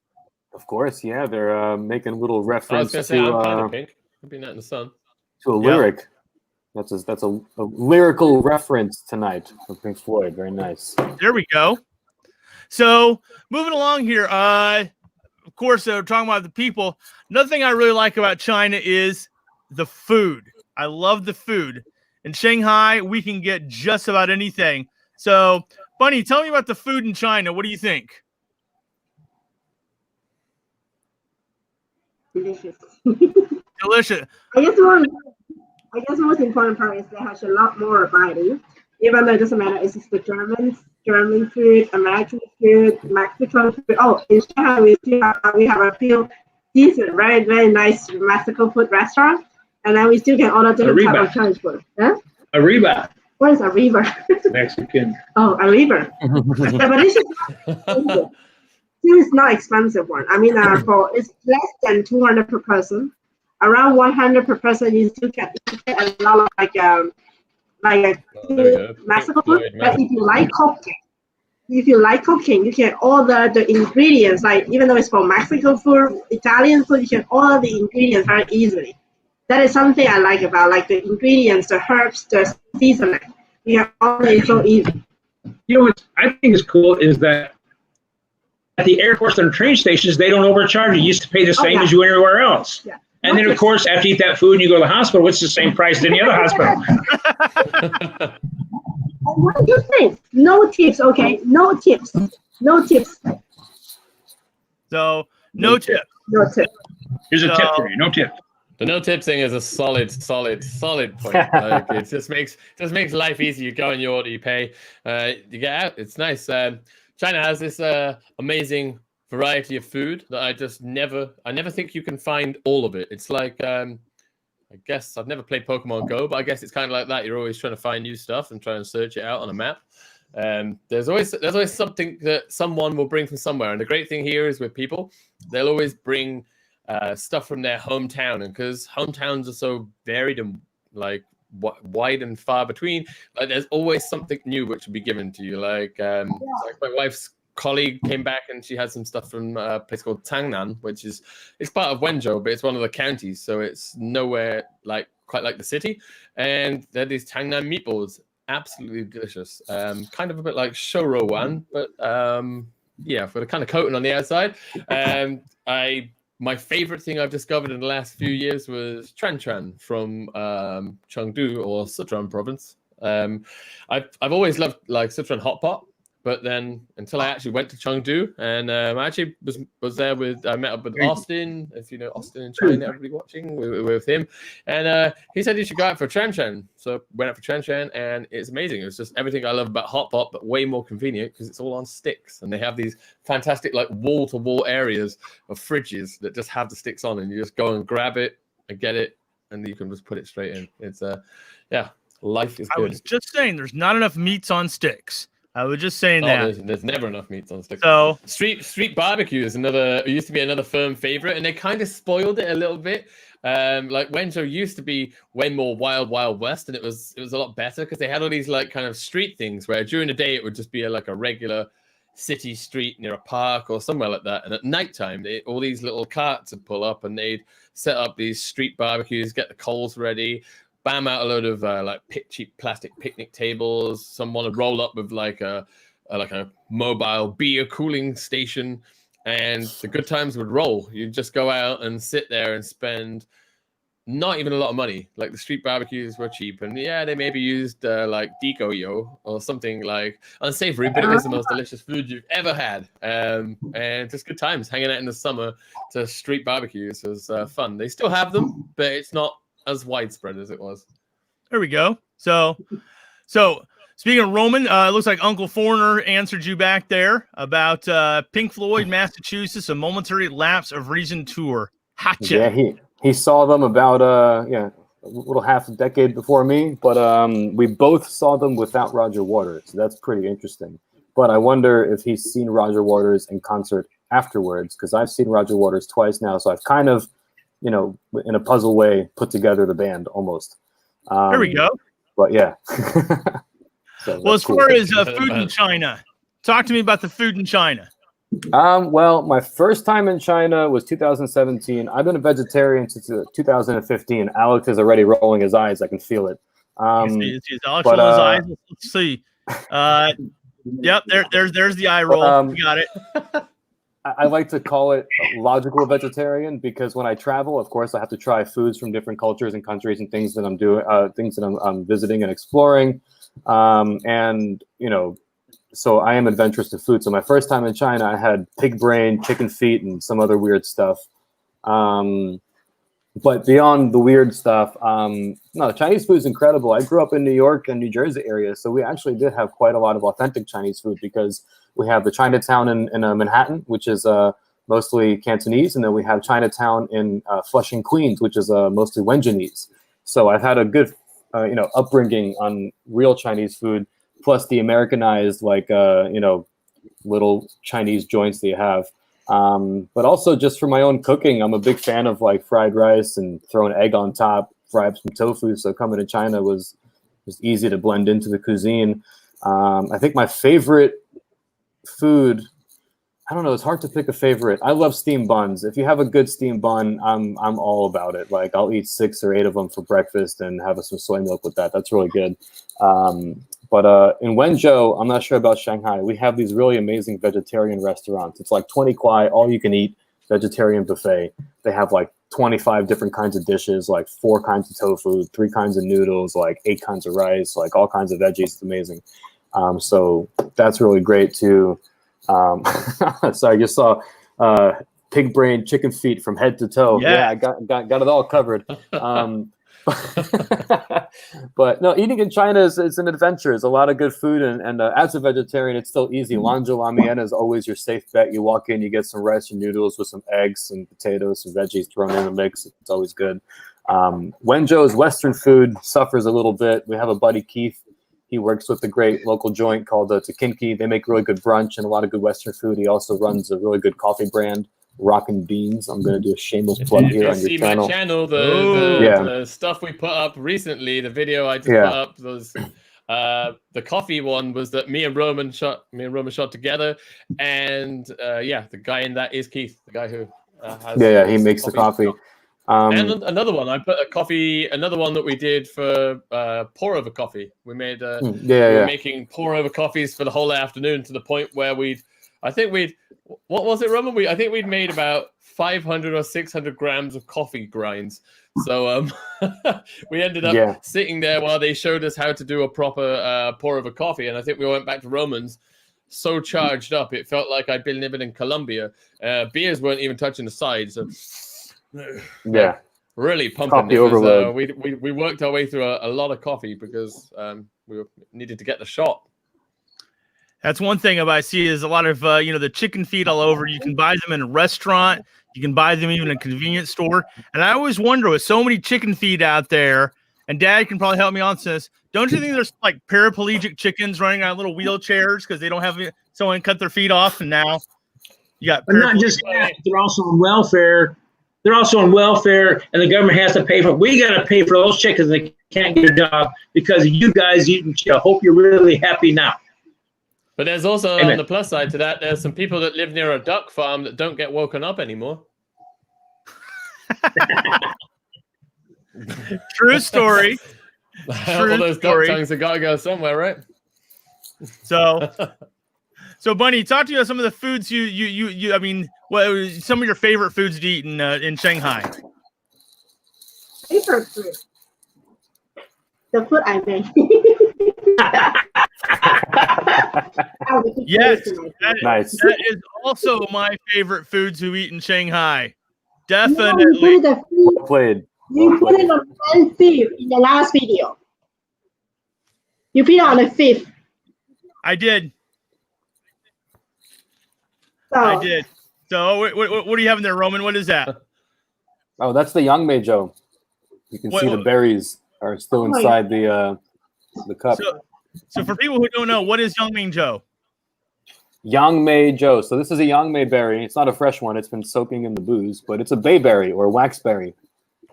Of course, yeah. They're making a little reference I'm kind of pink. Could be that in the sun. To a lyric. That's a lyrical reference tonight from Pink Floyd. Very nice. There we go. So moving along here, of course, we're talking about the people. Another thing I really like about China is the food. I love the food. In Shanghai, we can get just about anything. So, Bunny, tell me about the food in China. What do you think? Delicious. Delicious. I guess the most important part is they have a lot more variety. Even though it doesn't matter, it's just the German food, American food, Mexican food. Oh, in Shanghai we have a few decent, very, very nice Mexican food restaurants, and then we still can order different types of Chinese food. Huh? Arriba. What is Arriba? Mexican. Oh, Arriba. Yeah, but it's not expensive one. I mean, it's less than 200 per person. Around 100 per person, you still get a lot of Mexican food. But if you like cooking, you can order the ingredients. Like even though it's for Mexican food, Italian food, you can order the ingredients very easily. That is something I like about like the ingredients, the herbs, the seasoning. You can order it so easy. You know what I think is cool is that at the airports and train stations, they don't overcharge you. You used to pay the same as you everywhere else. Yeah. And then, of course, after you eat that food and you go to the hospital, it's the same price as any other hospital. What do you think? No tips, okay? No tips. No tips. So, no tip. No tip. Here's a tip for you. No tip. The no tip thing is a solid point. Like, it just makes life easy. You go and you order, you pay, you get out. It's nice. China has this amazing variety of food that I never think you can find all of it. It's like I guess I've never played Pokemon Go, but I guess it's kind of like that. You're always trying to find new stuff and trying to search it out on a map. There's always something that someone will bring from somewhere, and the great thing here is with people, they'll always bring stuff from their hometown, and because hometowns are so varied and like wide and far between, like there's always something new which will be given to you. Like my wife's colleague came back and she had some stuff from a place called Tangnan, which is it's part of Wenzhou, but it's one of the counties, so it's nowhere quite like the city. And they're these Tangnan meatballs, absolutely delicious. Kind of a bit like shoro wan, but with a kind of coating on the outside. My favorite thing I've discovered in the last few years was Tran from Chengdu or Sichuan province. I've always loved like Sichuan hot pot, but then until I actually went to Chengdu, and I actually was there I met up with Austin, if you know Austin in China, everybody watching, we were with him, and he said you should go out for Tran. So went out for Tran, and it's amazing. It was just everything I love about hot pot, but way more convenient because it's all on sticks, and they have these fantastic like wall-to-wall areas of fridges that just have the sticks on, and you just go and grab it and get it, and you can just put it straight in. It's life is good. I was just saying there's not enough meats on sticks. I was just saying that. There's never enough meats on sticks. So street barbecue is used to be another firm favorite, and they kind of spoiled it a little bit. Like Wenzhou used to be way more wild west, and it was a lot better because they had all these like kind of street things where during the day it would just be a regular city street near a park or somewhere like that, and at nighttime all these little carts would pull up and they'd set up these street barbecues, get the coals ready, bam out a load of cheap plastic picnic tables. Someone would roll up with like a like a mobile beer cooling station, and the good times would roll. You'd just go out and sit there and spend not even a lot of money. Like the street barbecues were cheap, and yeah, they maybe used like decoyo or something like unsavory, but it was the most delicious food you've ever had. And just good times hanging out in the summer to street barbecues was fun. They still have them, but it's not as widespread as it was. There we go. So speaking of Roman, it looks like Uncle Foreigner answered you back there about Pink Floyd, Massachusetts, a momentary lapse of Reason tour. Hatcha. Yeah, he saw them about a little half a decade before me, but we both saw them without Roger Waters, so that's pretty interesting. But I wonder if he's seen Roger Waters in concert afterwards, because I've seen Roger Waters twice now, so I've kind of, in a puzzle way, put together the band almost. There we go. But yeah. So well, as far as food in China, talk to me about the food in China. Well, my first time in China was 2017. I've been a vegetarian since 2015. Alex is already rolling his eyes. I can feel it. Alex rolling his eyes. Let's see. Yep, there's the eye roll. We got it. I like to call it logical vegetarian because when I travel, of course, I have to try foods from different cultures and countries and things that I'm doing, things that I'm visiting and exploring, and so I am adventurous to food. So my first time in China, I had pig brain, chicken feet, and some other weird stuff. But beyond the weird stuff, no, Chinese food is incredible. I grew up in New York and New Jersey area, so we actually did have quite a lot of authentic Chinese food because we have the Chinatown in Manhattan, which is mostly Cantonese, and then we have Chinatown in Flushing, Queens, which is mostly Wenjanese. So I've had a good, upbringing on real Chinese food, plus the Americanized, little Chinese joints that you have. But also just for my own cooking, I'm a big fan of like fried rice and throw an egg on top, fry up some tofu. So coming to China was easy to blend into the cuisine. I think my favorite food, I don't know, it's hard to pick a favorite. I love steamed buns. If you have a good steamed bun, I'm all about it. Like I'll eat 6 or 8 of them for breakfast and have some soy milk with that. That's really good. But in Wenzhou, I'm not sure about Shanghai, we have these really amazing vegetarian restaurants. It's like 20 kwai, all you can eat vegetarian buffet. They have like 25 different kinds of dishes, like 4 kinds of tofu, 3 kinds of noodles, like 8 kinds of rice, like all kinds of veggies. It's amazing. So that's really great too. So I just saw pig brain, chicken feet from head to toe. Yeah, I got it all covered. But no, eating in China is an adventure. It's a lot of good food, and as a vegetarian, it's still easy. Lanzhou Lamian is always your safe bet. You walk in, you get some rice and noodles with some eggs and potatoes, some veggies thrown in the mix. It's always good. Wenzhou's Western food suffers a little bit. We have a buddy, Keith. He works with a great local joint called Takinki. They make really good brunch and a lot of good Western food. He also runs a really good coffee brand, Rockin' Beans. I'm going to do a shameless plug here on your channel. See my channel, the stuff we put up recently, the video I just put up was the coffee one was that me and Roman shot together, and the guy in that is Keith, the guy who has he makes the coffee. And another one, I put another one that we did for pour over coffee. We made making pour over coffees for the whole afternoon to the point where what was it, Roman? I think we'd made about 500 or 600 grams of coffee grinds. So we ended up sitting there while they showed us how to do a proper pour over coffee. And I think we went back to Roman's so charged up, it felt like I'd been living in Colombia. Beers weren't even touching the sides. So really pumping. We worked our way through a lot of coffee because we needed to get the shot. That's one thing I see is a lot of the chicken feet all over. You can buy them in a restaurant. You can buy them even in a convenience store. And I always wonder, with so many chicken feet out there, and Dad can probably help me on this, don't you think there's like paraplegic chickens running on little wheelchairs because they don't have someone cut their feet off, and now you got not just that, they're also on welfare. They're also on welfare, and the government has to pay for it. We got to pay for those chickens that can't get a job because of you guys eating. I hope you're really happy now. But there's also, on the plus side to that, there's some people that live near a duck farm that don't get woken up anymore. True story. All those duck tongues have got to go somewhere, right? So So, Bunny, talk to me about some of the foods you. I mean, what some of your favorite foods to eat in Shanghai? Favorite food. The food I make. Yes, Nice. That is also my favorite food to eat in Shanghai. No, Definitely. you put it Well played. you put it on 5th in the last video. You put it on the 5th. I did. So, I did. So, what are you having there, Roman? What is that? Oh, that's the Yangmei Joe. You can see the berries are still inside the cup. So for people who don't know, what is Yangming Joe? Yangmei Joe. So this is a Yangmei berry. It's not a fresh one. It's been soaking in the booze, but it's a bayberry or waxberry.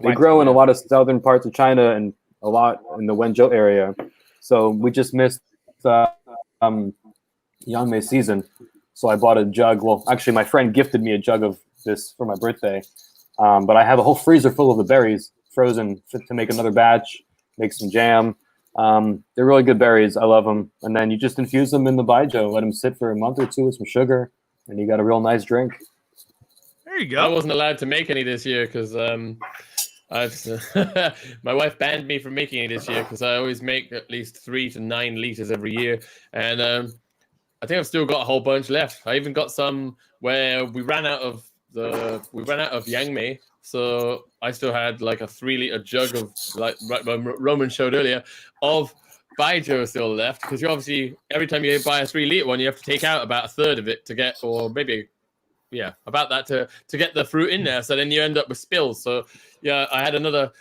They grow in a lot of southern parts of China and a lot in the Wenzhou area. So we just missed Yangmei season. So I bought a jug. Well, actually, my friend gifted me a jug of this for my birthday. But I have a whole freezer full of the berries frozen to make another batch, make some jam. They're really good berries. I love them. And then you just infuse them in the baijiu, let them sit for a month or two with some sugar, and you got a real nice drink. There you go. I wasn't allowed to make any this year because my wife banned me from making any this year because I always make at least 3 to 9 liters every year. And I think I've still got a whole bunch left. I even got some where we ran out of Yangmei, so I still had like a 3-liter jug of, like Roman showed earlier, of baijiu still left, because you obviously every time you buy a 3-liter one, you have to take out about a third of it to get, or maybe about that to get the fruit in there. So then you end up with spills. So yeah, I had another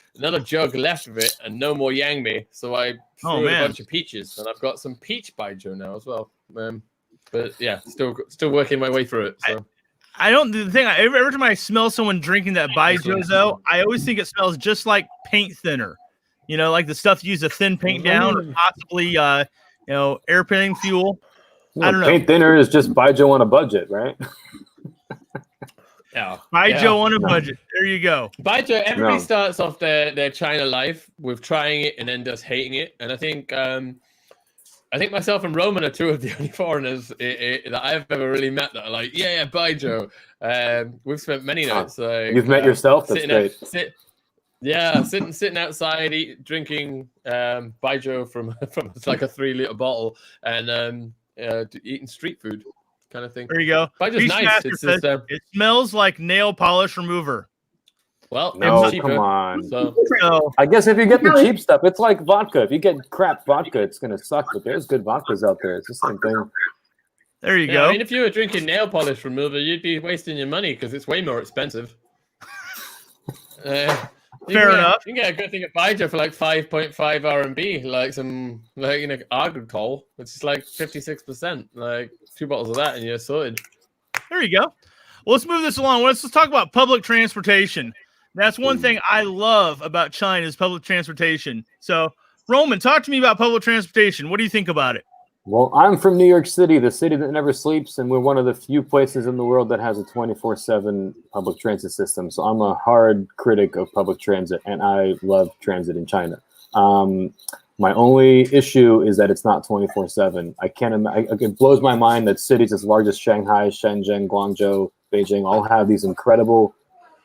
jug left of it and no more Yangmei, so I threw in a bunch of peaches, and I've got some peach baijiu now as well. But yeah, still working my way through it. So. Every time I smell someone drinking that baijiu, though, I always think it smells just like paint thinner. You know, like the stuff used to thin paint down, or possibly air painting fuel. I don't know. Paint thinner is just baijiu on a budget, right? Yeah, baijiu on a budget. There you go. Baijiu. Everybody starts off their China life with trying it and then just hating it, and I think myself and Roman are two of the only foreigners that I've ever really met that are like, yeah, baijiu. We've spent many nights. You've met yourself? That's great. Sitting outside, drinking baijiu from like a 3-liter bottle, and eating street food kind of thing. There you go. Baijiu's nice. It smells like nail polish remover. Well, no, cheaper, come on. So I guess if you get the cheap stuff, it's like vodka. If you get crap vodka, it's gonna suck. But there's good vodkas out there. It's the same thing. There you go. I mean, if you were drinking nail polish remover, you'd be wasting your money because it's way more expensive. Fair enough. You can get a good thing at baijiu for like 5.5 RMB, like some agricole, which is like 56%. Like 2 bottles of that and you're sorted. There you go. Well, let's move this along. Let's talk about public transportation. That's one thing I love about China is public transportation. So, Roman, talk to me about public transportation. What do you think about it? Well, I'm from New York City, the city that never sleeps, and we're one of the few places in the world that has a 24/7 public transit system. So I'm a hard critic of public transit, and I love transit in China. My only issue is that it's not 24/7. It blows my mind that cities as large as Shanghai, Shenzhen, Guangzhou, Beijing all have these incredible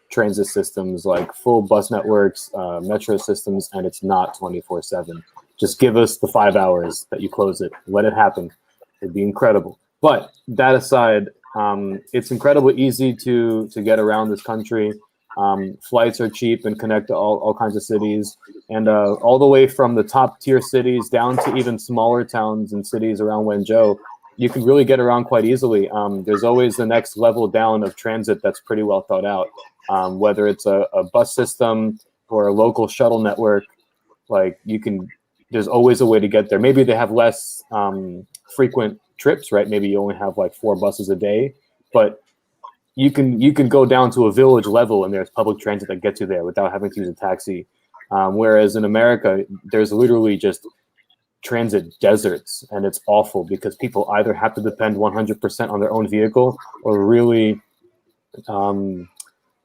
transit systems, like full bus networks, metro systems, and it's not 24/7. Just give us the 5 hours that you close it. Let it happen. It'd be incredible. But that aside, it's incredibly easy to get around this country. Flights are cheap and connect to all kinds of cities. And all the way from the top tier cities down to even smaller towns and cities around Wenzhou, you can really get around quite easily. There's always the next level down of transit that's pretty well thought out. Whether it's a bus system or a local shuttle network, there's always a way to get there. Maybe they have less frequent trips, right? Maybe you only have like 4 buses a day, but you can go down to a village level and there's public transit that gets you there without having to use a taxi. Whereas in America, there's literally just transit deserts, and it's awful because people either have to depend 100% on their own vehicle or really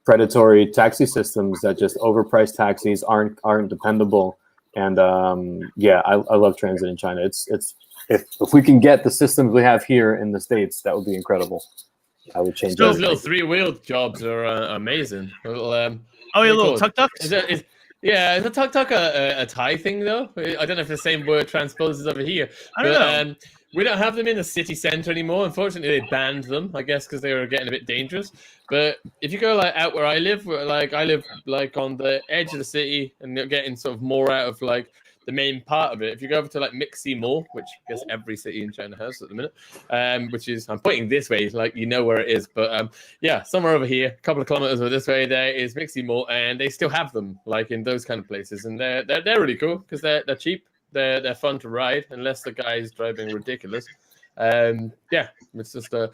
predatory taxi systems that just overpriced taxis aren't dependable. And I love transit in China. It's if we can get the systems we have here in the States, that would be incredible. I would change those everything. little 3-wheeled jobs are amazing. Little, little tuk-tuks. Is a tuk-tuk a Thai thing though? I don't know if the same word transposes over here. I don't know. We don't have them in the city center anymore. Unfortunately, they banned them, I guess, because they were getting a bit dangerous. But if you go like out where I live, I live like on the edge of the city, and you're getting sort of more out of like the main part of it. If you go over to like Mixi Mall, which I guess every city in China has at the minute, which is, I'm pointing this way, like you know where it is, but yeah, somewhere over here, a couple of kilometers over this way, there is Mixi Mall, and they still have them like in those kind of places, and they're really cool because they're cheap. They're fun to ride unless the guy is driving ridiculous. Yeah, it's just a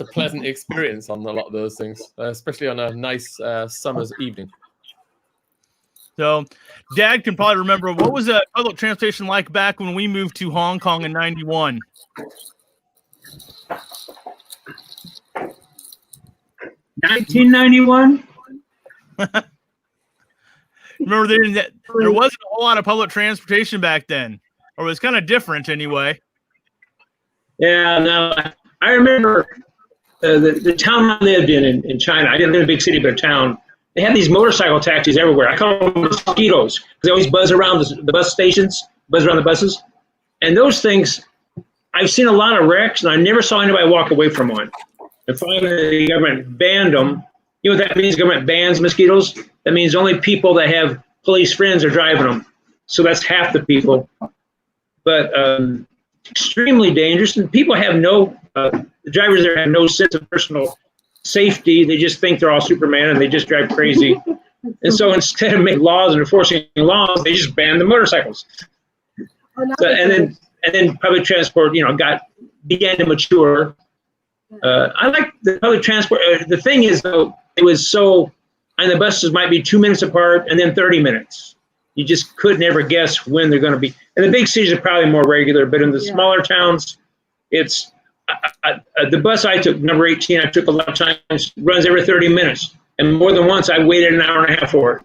pleasant experience on a lot of those things, especially on a nice summer's evening. So, Dad can probably remember, what was public transportation like back when we moved to Hong Kong in '91? 1991. Remember, there wasn't a whole lot of public transportation back then, or it was kind of different anyway. Yeah, no, I remember the town I lived in China. I didn't live in a big city, but a town. They had these motorcycle taxis everywhere. I call them mosquitoes because they always buzz around the bus stations, buzz around the buses. And those things, I've seen a lot of wrecks, and I never saw anybody walk away from one. And finally, the government banned them. You know what that means? Government bans mosquitoes. That means only people that have police friends are driving them. So that's half the people. But extremely dangerous, and people have no. The drivers there have no sense of personal safety. They just think they're all Superman, and they just drive crazy. And so instead of making laws and enforcing laws, they just ban the motorcycles. So, and then public transport, began to mature. I like the public transport. The thing is, though, it was so, and the buses might be 2 minutes apart and then 30 minutes. You just could never guess when they're going to be. And the big cities are probably more regular, but in the smaller towns, it's the bus I took, number 18, I took a lot of times, runs every 30 minutes. And more than once, I waited an hour and a half for it.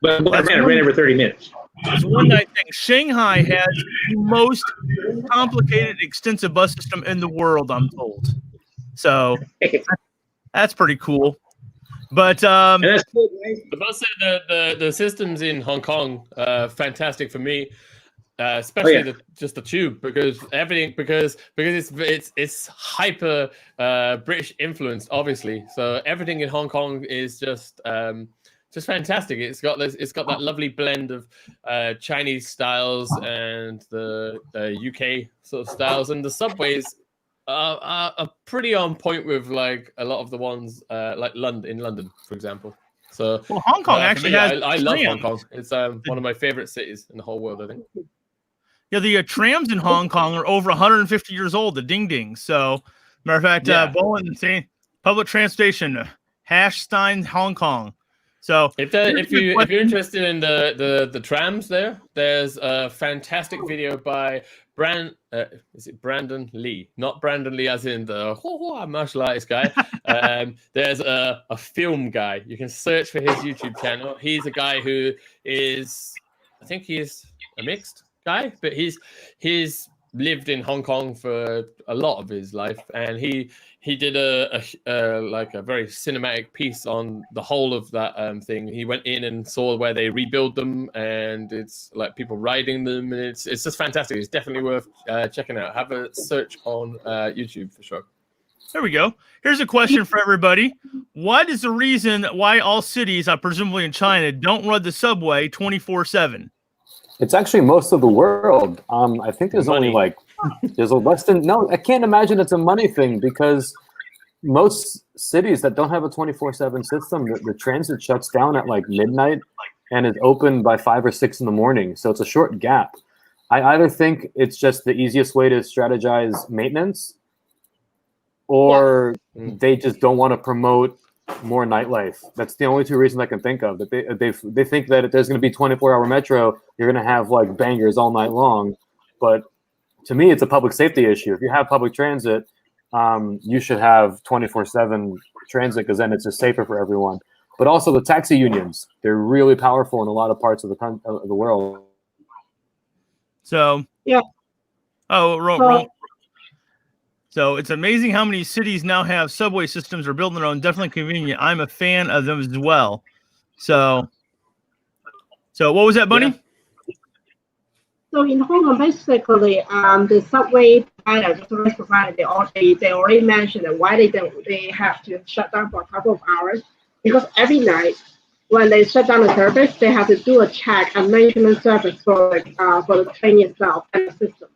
But it ran every 30 minutes. It's a one-night thing. Shanghai has the most complicated, extensive bus system in the world, I'm told. So that's pretty cool. But the bus, the systems in Hong Kong, fantastic for me, especially just the tube, because it's hyper British influenced, obviously. So everything in Hong Kong is just fantastic. It's got that lovely blend of Chinese styles and the UK sort of styles, and the subways are pretty on point with like a lot of the ones like London, for example. So Hong Kong actually has. I love Hong Kong. It's one of my favorite cities in the whole world, I think. Yeah, the trams in Hong Kong are over 150 years old. The ding dings. So, matter of fact, Bowen saying public transportation, Stein, Hong Kong. So if you're interested in the trams there's a fantastic video by is it Brandon Lee? Not Brandon Lee as in the martial artist guy. There's a film guy. You can search for his YouTube channel. He's a guy who is, I think he's a mixed guy, but he's lived in Hong Kong for a lot of his life, and he did a very cinematic piece on the whole of that thing. He went in and saw where they rebuild them, and it's like people riding them, and it's just fantastic. It's definitely worth checking out. Have a search on YouTube for sure. There we go. Here's a question for everybody. What is the reason why all cities, presumably in China, don't run the subway 24/7? It's actually most of the world. I think there's only there's less than, no, I can't imagine it's a money thing, because most cities that don't have a 24/7 system, the transit shuts down at like midnight and is open by 5 or 6 in the morning. So it's a short gap. I either think it's just the easiest way to strategize maintenance, or they just don't want to promote more nightlife. That's the only two reasons I can think of. That they think that if there's going to be 24-hour metro, you're going to have like bangers all night long. But to me, it's a public safety issue. If you have public transit, you should have 24/7 transit, because then it's just safer for everyone. But also the taxi unions, they're really powerful in a lot of parts of the world. So yeah. So it's amazing how many cities now have subway systems or build their own. Definitely convenient. I'm a fan of them as well. So what was that, Bunny? Yeah. So in Hong Kong, basically, the subway provider, the service provider, they already mentioned that why they have to shut down for a couple of hours, because every night when they shut down the service, they have to do a check and maintenance service for the train itself and the system,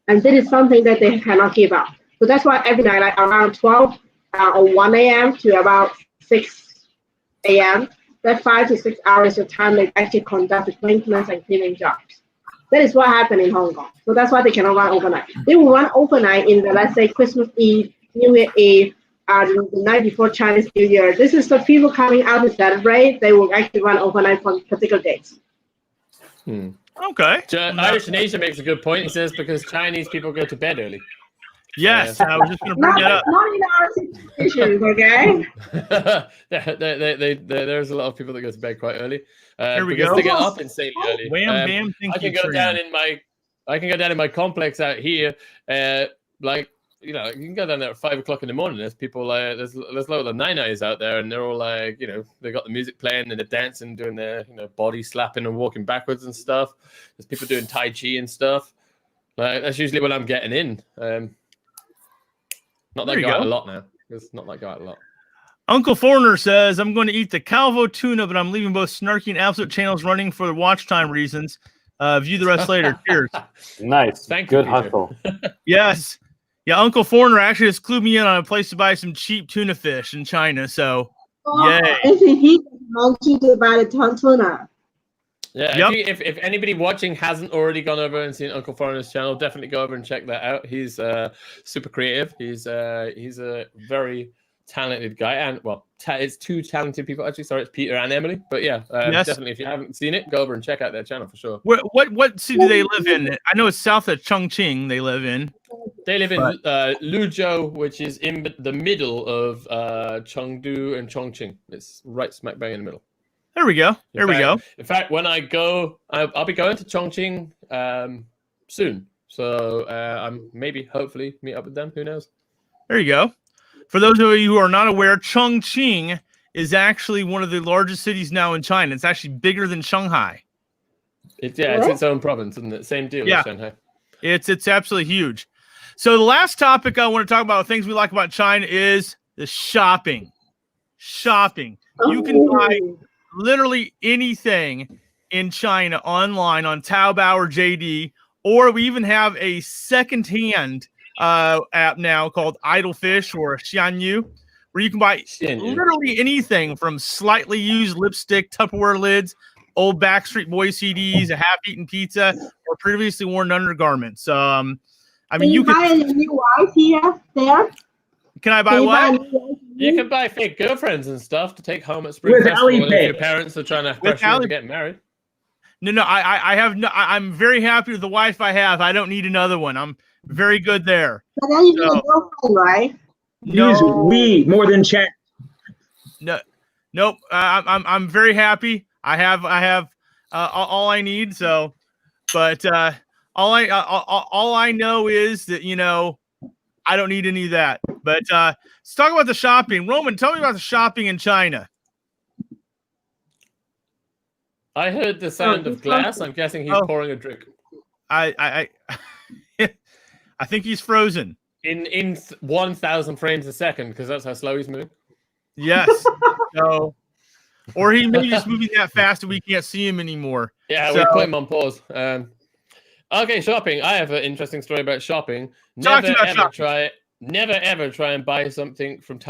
and this is something that they cannot give up. So that's why every night, like around 12 or 1 a.m. to about 6 a.m., that 5 to 6 hours of time they actually conduct the maintenance and cleaning jobs. That is what happened in Hong Kong. So that's why they cannot run overnight. They will run overnight in the, let's say, Christmas Eve, New Year Eve, the night before Chinese New Year. This is the people coming out to celebrate. They will actually run overnight for particular dates. Okay. Irish Nation makes a good point. He says because Chinese people go to bed early. Yes, I was just going to bring that up. Not in our situation, okay? There's a lot of people that go to bed quite early. Here we because go. they get up insanely early. Wham, bam, thank I can you, go down in my complex out here. You can go down there at 5 o'clock in the morning. There's people there's a lot of nine-eyes out there, and they're all like, they got the music playing and they're dancing, doing their body slapping and walking backwards and stuff. There's people doing Tai Chi and stuff. Like that's usually when I'm getting in. Not that I go out a lot now. It's not like I go out a lot. Uncle Foreigner says, I'm going to eat the Calvo tuna, but I'm leaving both Snarky and Absolute channels running for the watch time reasons. View the rest later. Cheers. Nice. Thank Good you, hustle. Yes. Yeah, Uncle Foreigner actually has clued me in on a place to buy some cheap tuna fish in China. So, yay. He mentioned to buy the tuna. Yeah, if anybody watching hasn't already gone over and seen Uncle Foreigner's channel, definitely go over and check that out. He's super creative. He's a very talented guy, and it's two talented people actually. Sorry, it's Peter and Emily. But yeah, definitely if you haven't seen it, go over and check out their channel for sure. What city do they live in? I know it's south of Chongqing. They live in. They live in Luzhou, which is in the middle of Chengdu and Chongqing. It's right smack bang in the middle. There we go. In fact, when I go, I'll be going to Chongqing soon. So I'm hopefully meet up with them. Who knows? There you go. For those of you who are not aware, Chongqing is actually one of the largest cities now in China. It's actually bigger than Shanghai. It's its own province, isn't it? Same deal as Shanghai. It's absolutely huge. So the last topic I want to talk about, things we like about China, is the shopping. You can buy literally anything in China online on Taobao or JD, or we even have a second-hand app now called Idlefish or Xianyu, where you can buy literally anything from slightly used lipstick, Tupperware lids, old Backstreet Boys CDs, a half-eaten pizza, or previously worn undergarments. You can buy a new wife here, there. Can I buy what? You can buy fake girlfriends and stuff to take home at Spring Festival if your parents are trying to pressure you to get married. No, I have no. I'm very happy with the wife I have. I don't need another one. I'm very good there. But then you need a girlfriend, right? Use we more than chat. Nope. I'm very happy. I have all I need. So, but all I know is that I don't need any of that. But let's talk about the shopping. Roman, tell me about the shopping in China. I heard the sound of glass. I'm guessing he's pouring a drink. I think he's frozen. In 1,000 frames a second, because that's how slow he's moving. Yes. So, or he may be just moving that fast and we can't see him anymore. Yeah, we put him on pause. Okay, shopping. I have an interesting story about shopping. Never ever try and buy something from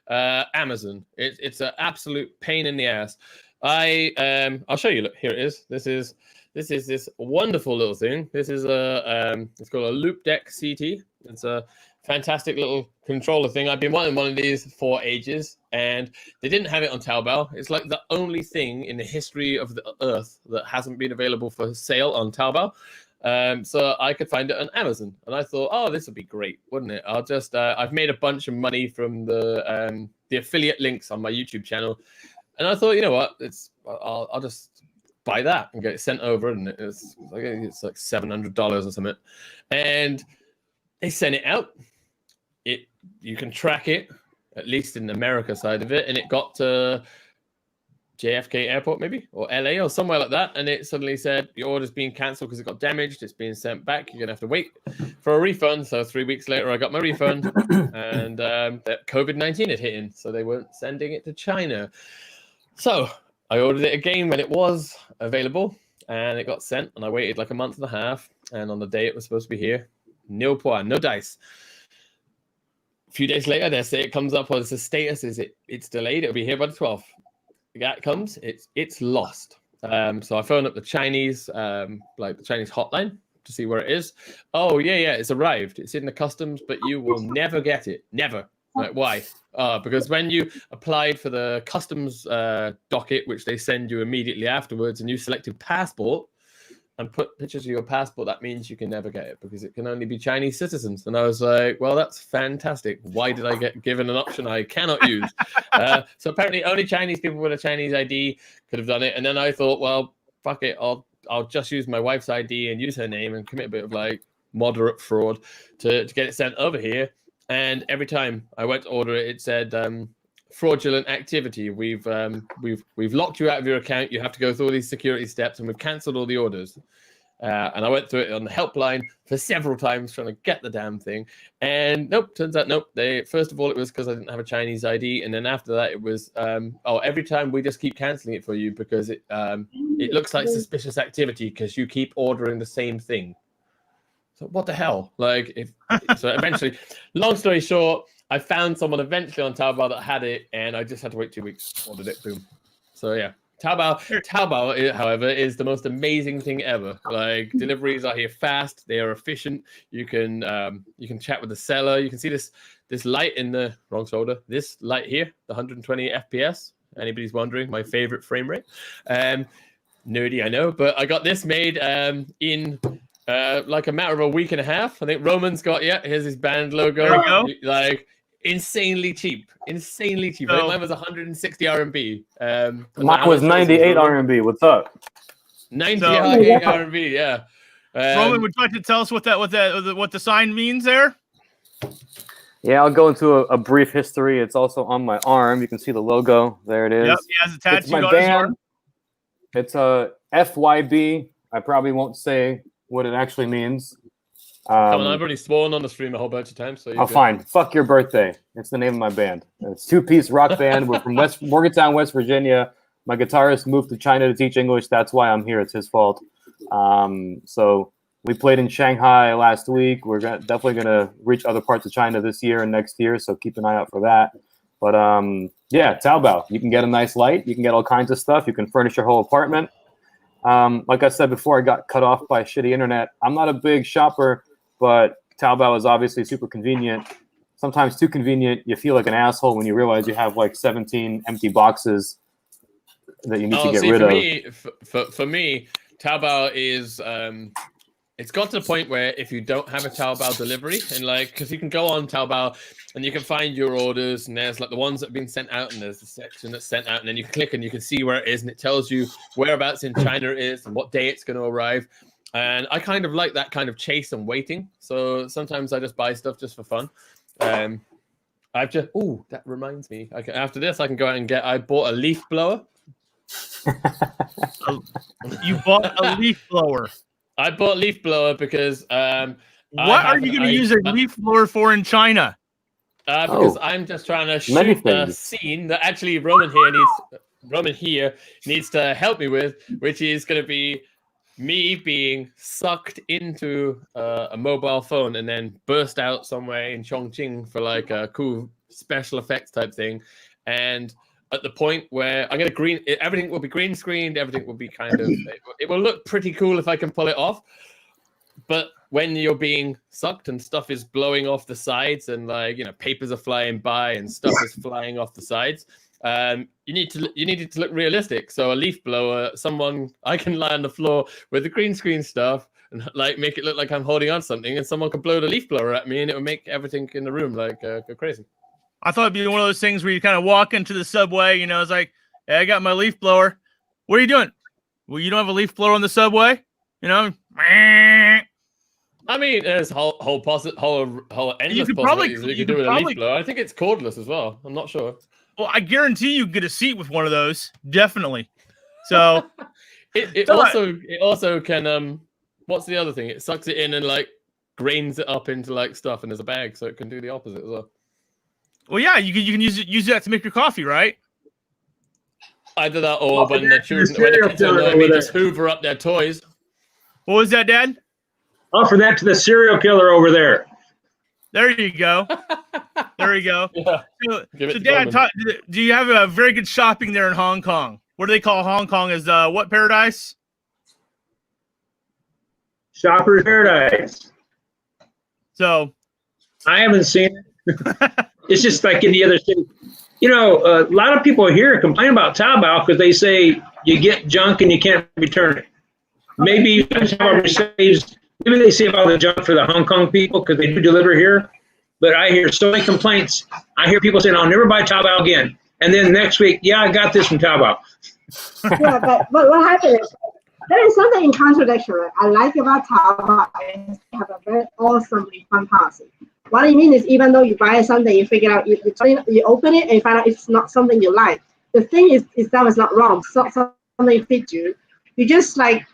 Amazon. It's an absolute pain in the ass. I'll show you. Look, here it is. This is this wonderful little thing. This is it's called a Loop Deck CT. It's a fantastic little controller thing. I've been wanting one of these for ages, and they didn't have it on Taobao. It's like the only thing in the history of the earth that hasn't been available for sale on Taobao. So I could find it on Amazon, and I thought, oh, this would be great, wouldn't it? I'll just I've made a bunch of money from the affiliate links on my YouTube channel, and I thought, you know what, I'll just buy that and get it sent over, and it's like $700 or something. And they sent it out. You can track it, at least in the America side of it, and it got to JFK Airport, maybe, or LA, or somewhere like that, and it suddenly said your order's being cancelled because it got damaged. It's being sent back. You're gonna have to wait for a refund. So 3 weeks later, I got my refund, and that COVID-19 had hit in, so they weren't sending it to China. So I ordered it again when it was available, and it got sent, and I waited like a month and a half, and on the day it was supposed to be here, nil point, no dice. A few days later, they say it comes up as a status. It's delayed. It'll be here by the 12th. That comes, it's lost. So I phoned up the Chinese, like the Chinese hotline to see where it is. Oh yeah, it's arrived. It's in the customs, but you will never get it. Never. Like, why? Because when you applied for the customs docket, which they send you immediately afterwards, and you selected passport and put pictures of your passport, that means you can never get it because it can only be Chinese citizens. And I was like, well, that's fantastic. Why did I get given an option I cannot use? So apparently only Chinese people with a Chinese ID could have done it. And then I thought, well, fuck it. I'll just use my wife's ID and use her name and commit a bit of like moderate fraud to get it sent over here. And every time I went to order it, it said, fraudulent activity. We've locked you out of your account. You have to go through all these security steps, and we've cancelled all the orders. And I went through it on the helpline for several times trying to get the damn thing. And nope, turns out nope. First of all, it was because I didn't have a Chinese ID, and then after that, it was every time we just keep cancelling it for you because it looks like suspicious activity because you keep ordering the same thing. So what the hell? Like so eventually, long story short, I found someone eventually on Taobao that had it, and I just had to wait 2 weeks. Ordered it, boom. So yeah, Taobao, however, is the most amazing thing ever. Like deliveries are here fast, they are efficient. You can chat with the seller. You can see this light in the wrong shoulder. This light here, the 120 FPS. Anybody's wondering, my favorite frame rate. Nerdy, I know, but I got this made in like a matter of a week and a half. I think Roman's got here's his band logo. There we go. Like insanely cheap. I think mine was 160 RMB. Mine was 98 RMB. What's up? 98 RMB. Yeah. Roman, would you like to tell us what the sign means there? Yeah, I'll go into a brief history. It's also on my arm. You can see the logo. There it is. Yep, he has a tattoo it's my on band. his arm. It's a FYB. I probably won't say what it actually means. Come on, I've already sworn on the stream a whole bunch of times. So fine. Fuck your birthday. It's the name of my band. It's a 2-piece rock band. We're from Morgantown, West Virginia. My guitarist moved to China to teach English. That's why I'm here. It's his fault. So we played in Shanghai last week. We're definitely gonna reach other parts of China this year and next year. So keep an eye out for that. But yeah, Taobao. You can get a nice light. You can get all kinds of stuff. You can furnish your whole apartment. Like I said before, I got cut off by shitty internet. I'm not a big shopper, but Taobao is obviously super convenient. Sometimes too convenient. You feel like an asshole when you realize you have like 17 empty boxes that you need to get rid of. For me, Taobao is it's got to the point where if you don't have a Taobao delivery, and like, because you can go on Taobao and you can find your orders, and there's like the ones that have been sent out, and there's the section that's sent out, and then you click and you can see where it is, and it tells you whereabouts in China it is and what day it's going to arrive. And I kind of like that kind of chase and waiting. So sometimes I just buy stuff just for fun. That reminds me. After this, I can go out and I bought a leaf blower. You bought a leaf blower. I bought a leaf blower because what are you going to use a leaf blower for in China? Because I'm just trying to shoot a scene that actually Roman here needs to help me with, which is going to be me being sucked into a mobile phone and then burst out somewhere in Chongqing for like a cool special effects type thing. And at the point where I'm going to everything will be green screened, everything will be kind of, it will look pretty cool if I can pull it off. But when you're being sucked and stuff is blowing off the sides and like, papers are flying by and stuff is flying off the sides, you need it to look realistic. So a leaf blower, I can lie on the floor with the green screen stuff and like make it look like I'm holding on to something, and someone could blow the leaf blower at me and it would make everything in the room like go crazy. I thought it'd be one of those things where you kind of walk into the subway, it's like, hey, I got my leaf blower. What are you doing? Well, you don't have a leaf blower on the subway, you know? I mean, there's whole endless possibilities that you could do with a leaf blower. I think it's cordless as well. I'm not sure. Well, I guarantee you get a seat with one of those, definitely. So it also can what's the other thing? It sucks it in and like grains it up into like stuff, and there's a bag, so it can do the opposite as well. Well, yeah, you can use that to make your coffee, right? Either that or when the kids are me, just hoover up their toys. What was that, Dad? Offer that to the serial killer over there. There you go. There you go. Yeah. So Dad, do you have a very good shopping there in Hong Kong? What do they call Hong Kong? Is what paradise? Shopper's paradise. So I haven't seen it. It's just like in the other cities. You know, a lot of people here complain about Taobao because they say you get junk and you can't return it. Maybe Taobao receives. Maybe they save all the junk for the Hong Kong people because they do deliver here. But I hear so many complaints. I hear people saying, "I'll never buy Taobao again." And then next week, yeah, I got this from Taobao. Yeah, but what happened is there is something in contradiction. I like about Taobao is they have a very awesome refund policy. What I mean is, even though you buy something, you figure out, you open it and you find out it's not something you like. The thing is, itself is not wrong. So something fits you. You just like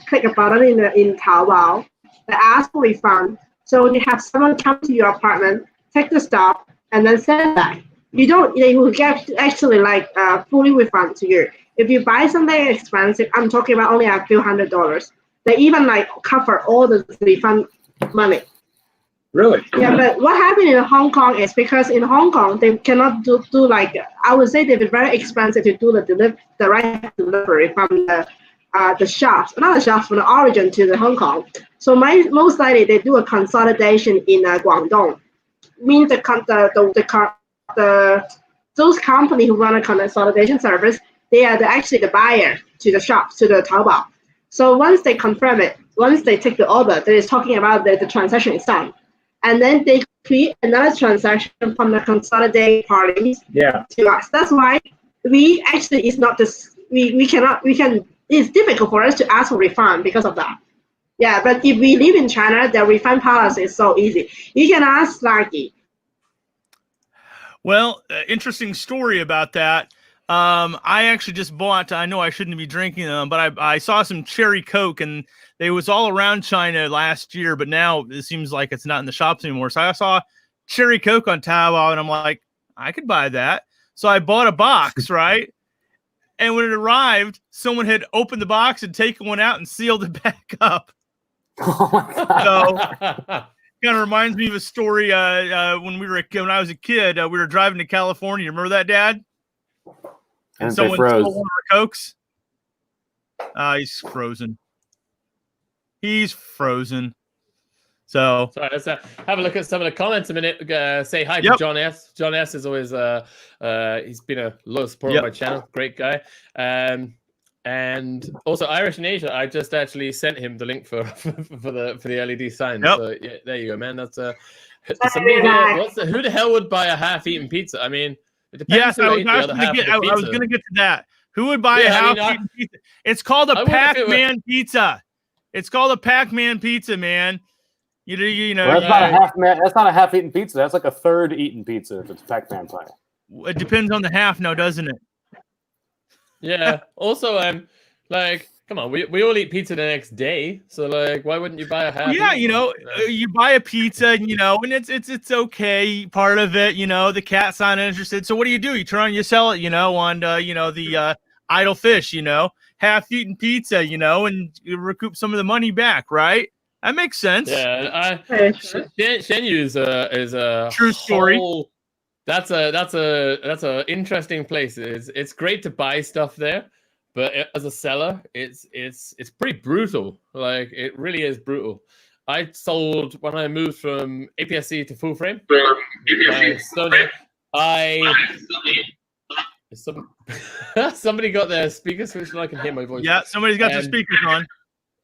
click a button in Taobao that asks for refund. So when you have someone come to your apartment, take the stuff, and then send back. They will get actually like fully refund to you. If you buy something expensive, I'm talking about only a few $100s. They even like cover all the refund money. Really? Yeah, but what happened in Hong Kong is because in Hong Kong they cannot do like, I would say they're very expensive to do the right delivery from the shops, not the shops, from the origin to the Hong Kong. So most likely they do a consolidation in Guangdong. Means those companies who run a consolidation service, they are actually the buyer to the shops, to the Taobao. So once they confirm it, once they take the order, that is talking about the transaction is done. And then they create another transaction from the consolidated parties to us. That's why we actually, it's not this, it's difficult for us to ask for refund because of that. Yeah, but if we live in China, the refund policy is so easy. You can ask Snarky. Well, interesting story about that. I actually just bought, I know I shouldn't be drinking them, but I saw some cherry Coke, and they was all around China last year, but now it seems like it's not in the shops anymore. So I saw cherry Coke on Taobao, and I'm like, I could buy that. So I bought a box, right? And when it arrived, someone had opened the box and taken one out and sealed it back up. Oh my God. So kind of reminds me of a story when I was a kid. We were driving to California. Remember that, Dad? And someone froze. stole one of our Cokes. He's frozen. He's frozen. So sorry, let's have a look at some of the comments a minute. Say hi to John S. John S is always he's been a loyal supporter of my channel. Great guy. And also Irish in Asia, I just actually sent him the link for the LED sign. So yeah, there you go, man. That's somebody here, who the hell would buy a half-eaten pizza? I mean, it depends. Yes, I was going to get to that. Who would buy a half-eaten pizza? It's called a Pac-Man pizza. It's called a Pac-Man pizza, man. You know. Well, that's not a half-eaten pizza. That's like a third eaten pizza if it's Pac-Man pie. It depends on the half now, doesn't it? Yeah. Also, like, come on, we all eat pizza the next day, so like, why wouldn't you buy a half? Yeah, you buy a pizza, and and it's okay. Part of it, the cat's not interested. So what do? You try and you sell it, on the idle fish, half-eaten pizza, and you recoup some of the money back, right? That makes sense. Yeah, Shenyu is a true story. That's a interesting place. It's great to buy stuff there, but as a seller, it's pretty brutal. Like, it really is brutal. I sold when I moved from APS-C to full frame. Somebody got their speakers switched and I can hear my voice. Yeah, somebody's got their speakers on.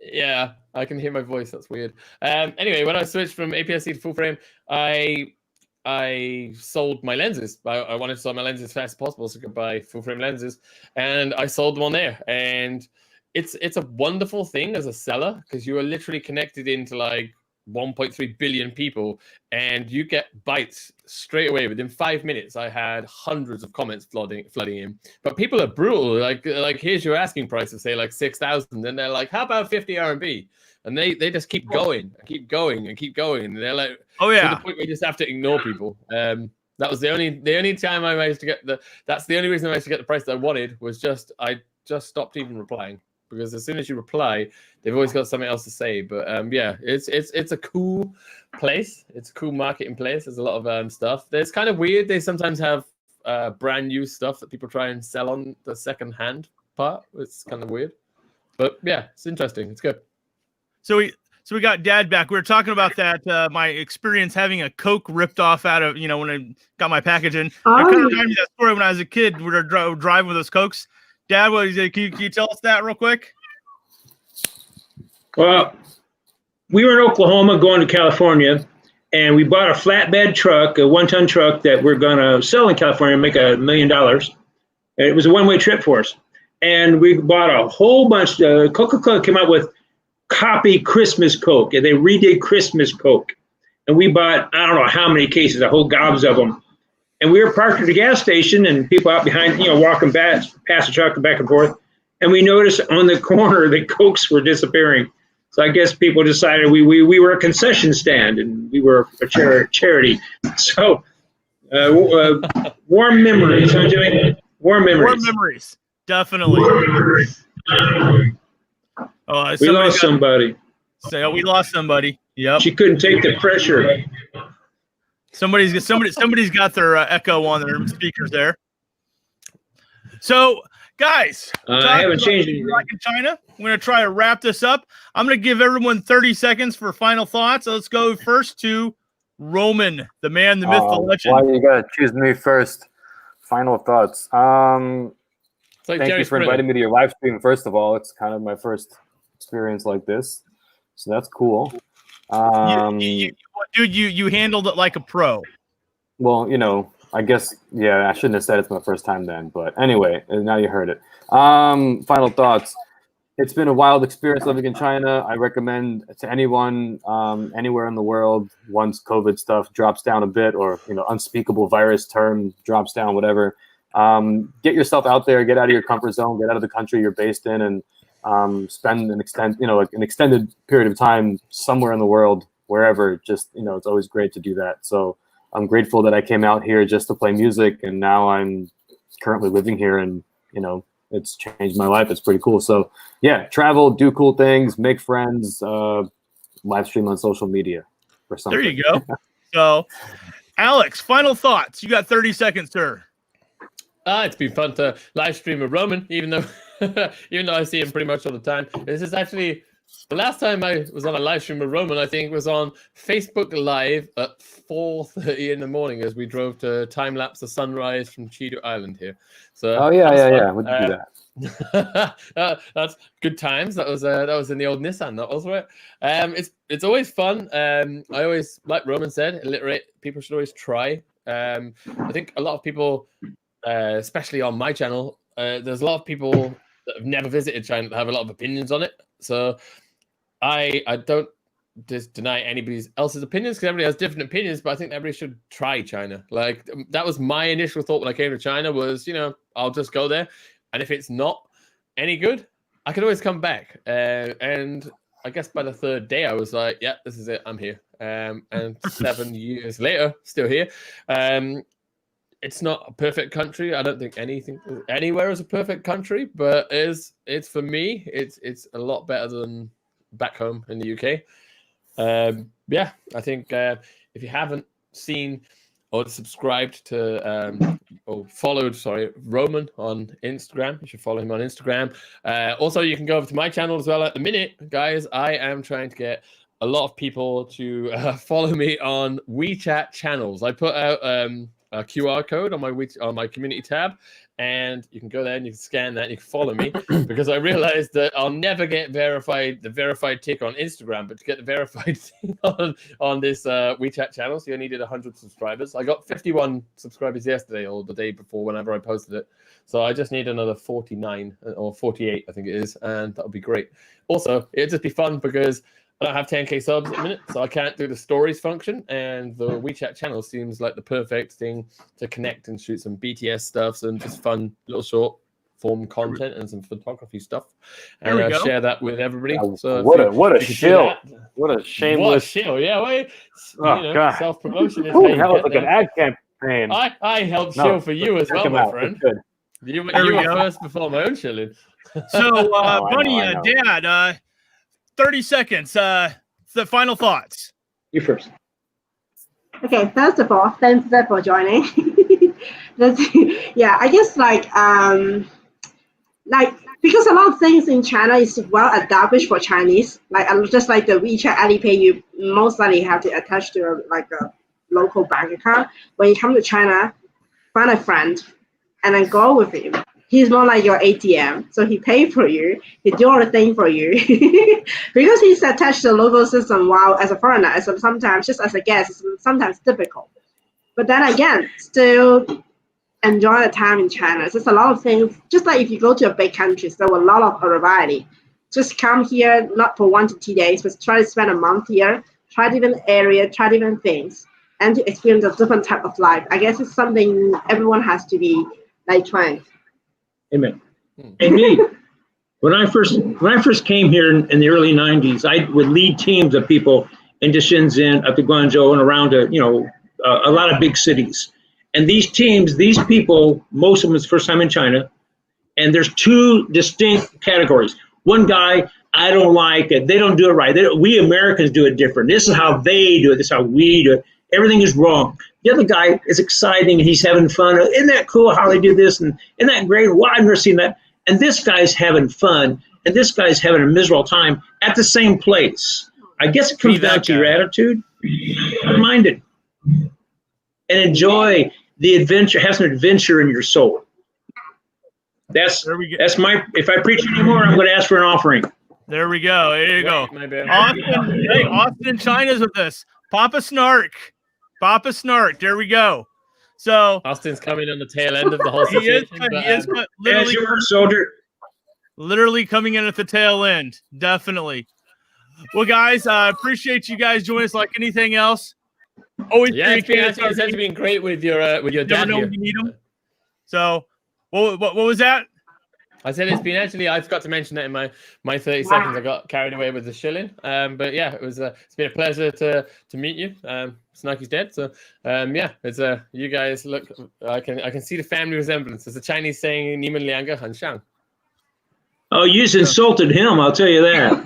Yeah, I can hear my voice. That's weird. Anyway, when I switched from APS-C to full frame, I sold my lenses. I wanted to sell my lenses as fast as possible so I could buy full frame lenses, and I sold them on there. And it's a wonderful thing as a seller because you are literally connected into like 1.3 billion people, and you get bites straight away. Within 5 minutes, I had hundreds of comments flooding in. But people are brutal. Like here's your asking price of say like 6,000, and they're like, how about 50 RMB? And they just keep going, and keep going, and keep going. And they're like, oh yeah, to the point where you just have to ignore people. That was the only time I managed to get that's the only reason I managed to get the price that I wanted was I just stopped even replying. Because as soon as you reply, they've always got something else to say. But yeah, it's a cool place. It's a cool marketing place. There's a lot of stuff. It's kind of weird. They sometimes have brand new stuff that people try and sell on the second hand part. It's kind of weird. But yeah, it's interesting. It's good. So we got Dad back. We were talking about that, my experience having a Coke ripped off out of, when I got my package in. It kind of reminded me of that story when I was a kid. We were driving with those Cokes. Dad, can you tell us that real quick? Well, we were in Oklahoma going to California, and we bought a flatbed truck, a 1-ton truck that we're going to sell in California and make $1 million. And it was a one-way trip for us. And we bought a whole bunch. Coca-Cola came out with copy Christmas Coke, and they redid Christmas Coke. And we bought, I don't know how many cases, a whole gobs of them. And we were parked at the gas station, and people out behind, walking past the truck back and forth. And we noticed on the corner that Cokes were disappearing. So I guess people decided we were a concession stand, and we were a charity. So warm memories, huh, Jimmy? Warm memories. Warm memories, definitely. We lost somebody. So we lost somebody. Yep. She couldn't take the pressure. Somebody's got their echo on their speakers there. So, guys, I haven't changed anything. In China, I'm going to try to wrap this up. I'm going to give everyone 30 seconds for final thoughts. Let's go first to Roman, the man, the myth, the legend. Why you got to choose me first? Final thoughts. Thank you for inviting me to your live stream. First of all, it's kind of my first experience like this, so that's cool. You handled it like a pro. Well, I guess, yeah, I shouldn't have said it's my first time then, but anyway, now you heard it. Final thoughts. It's been a wild experience living in China. I recommend to anyone anywhere in the world, once COVID stuff drops down a bit, or unspeakable virus term drops down, whatever. Get yourself out there, get out of your comfort zone, get out of the country you're based in, and spend an extended period of time somewhere in the world, wherever. Just it's always great to do that. So I'm grateful that I came out here just to play music, and now I'm currently living here, and it's changed my life. It's pretty cool. So yeah, travel, do cool things, make friends, live stream on social media or something. There you go. So Alex, final thoughts. You got 30 seconds, sir. It's been fun to live stream with Roman, even though I see him pretty much all the time. This is actually the last time I was on a live stream with Roman, I think, was on Facebook Live at 4:30 in the morning as we drove to time-lapse the sunrise from Chidu Island here. So yeah. We'd do that. That's good times. That was in the old Nissan. That was right. It's always fun. I always, like Roman said, illiterate people should always try. I think a lot of people, especially on my channel, there's a lot of people that have never visited China that have a lot of opinions on it. So I don't just deny anybody else's opinions, because everybody has different opinions, but I think everybody should try China. Like, that was my initial thought when I came to China was, I'll just go there. And if it's not any good, I can always come back. And I guess by the third day, I was like, yeah, this is it. I'm here. And 7 years later, still here. It's not a perfect country. I don't think anywhere is a perfect country, but it's for me, it's a lot better than back home in the UK. Yeah, I think if you haven't seen or subscribed to or followed, Roman on Instagram, you should follow him on Instagram. Also, you can go over to my channel as well. At the minute, guys, I am trying to get a lot of people to follow me on WeChat channels. I put out QR code on my community tab, and you can go there and you can scan that and you can follow me because I realized that I'll never get the verified tick on Instagram, but to get the verified thing on this WeChat channel, so you needed 100 subscribers. I got 51 subscribers yesterday or the day before, whenever I posted it. So I just need another 49 or 48, I think it is, and that'll be great. Also, it'd just be fun because I don't have 10k subs at the minute, so I can't do the stories function, and the WeChat channel seems like the perfect thing to connect and shoot some BTS stuff and just fun little short form content and some photography stuff, and share that with everybody. So what a shill! What a shameless! What a shill! Yeah, self promotion is that was like an ad campaign. I helped shill for you as well, my friend. You were first before my own shilling. So, Bunny, Dad, 30 seconds. The final thoughts. You first. Okay, first of all, thanks for joining. I guess because a lot of things in China is well established for Chinese. Just like the WeChat Alipay, you most likely have to attach to a local bank account. When you come to China, find a friend and then go with him. He's more like your ATM, so he pays for you, he do all the thing for you, because he's attached to the local system. While as a foreigner, sometimes just as a guest, it's sometimes difficult. But then again, still enjoy the time in China. There's a lot of things. Just like if you go to a big country, there were a lot of variety. Just come here, not for 1 to 2 days, but try to spend a month here, try different area, try different things, and to experience a different type of life. I guess it's something everyone has to be trying. Amen. Hey, Lee, when I first came here in the early 90s, I would lead teams of people into Shenzhen, up to Guangzhou, and around a lot of big cities. And these teams, these people, most of them is first time in China, and there's two distinct categories. One guy, I don't like it. They don't do it right. We Americans do it different. This is how they do it. This is how we do it. Everything is wrong. The other guy is exciting. He's having fun. Isn't that cool how they do this? And isn't that great? Well, I've never seen that. And this guy's having fun. And this guy's having a miserable time at the same place. I guess it comes down to your attitude. Minded. And enjoy the adventure. Have some adventure in your soul. That's my, if I preach anymore, I'm going to ask for an offering. There we go. There you go. Austin, China's with us. Papa Snark. There we go. So Austin's coming on the tail end of the whole situation. He is literally coming in at the tail end. Definitely. Well, guys, I appreciate you guys joining us. Like anything else? Always it's been great with your dad here. You need him. So, what was that? I said I forgot to mention that in my 30 seconds. I got carried away with the shilling. But yeah, it's been a pleasure to meet you. Snarky's dead. So it's you guys look, I can see the family resemblance. It's a Chinese saying, Ni men liang ge han shang. Oh, you just insulted him, I'll tell you that.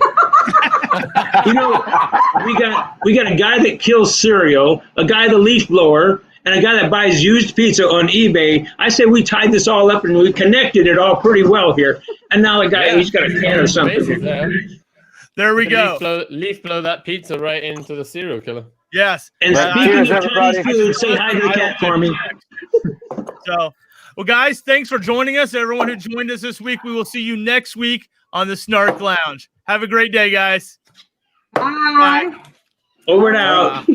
we got a guy that kills cereal, a guy the leaf blower, and a guy that buys used pizza on eBay. I say we tied this all up and we connected it all pretty well here. And now the guy, he's got a can or something. There we go. Leaf blow that pizza right into the serial killer. Yes. And speaking of Chinese food, say hi to the cat for me. So, well, guys, thanks for joining us. Everyone who joined us this week, we will see you next week on the Snark Lounge. Have a great day, guys. Bye. Over and out.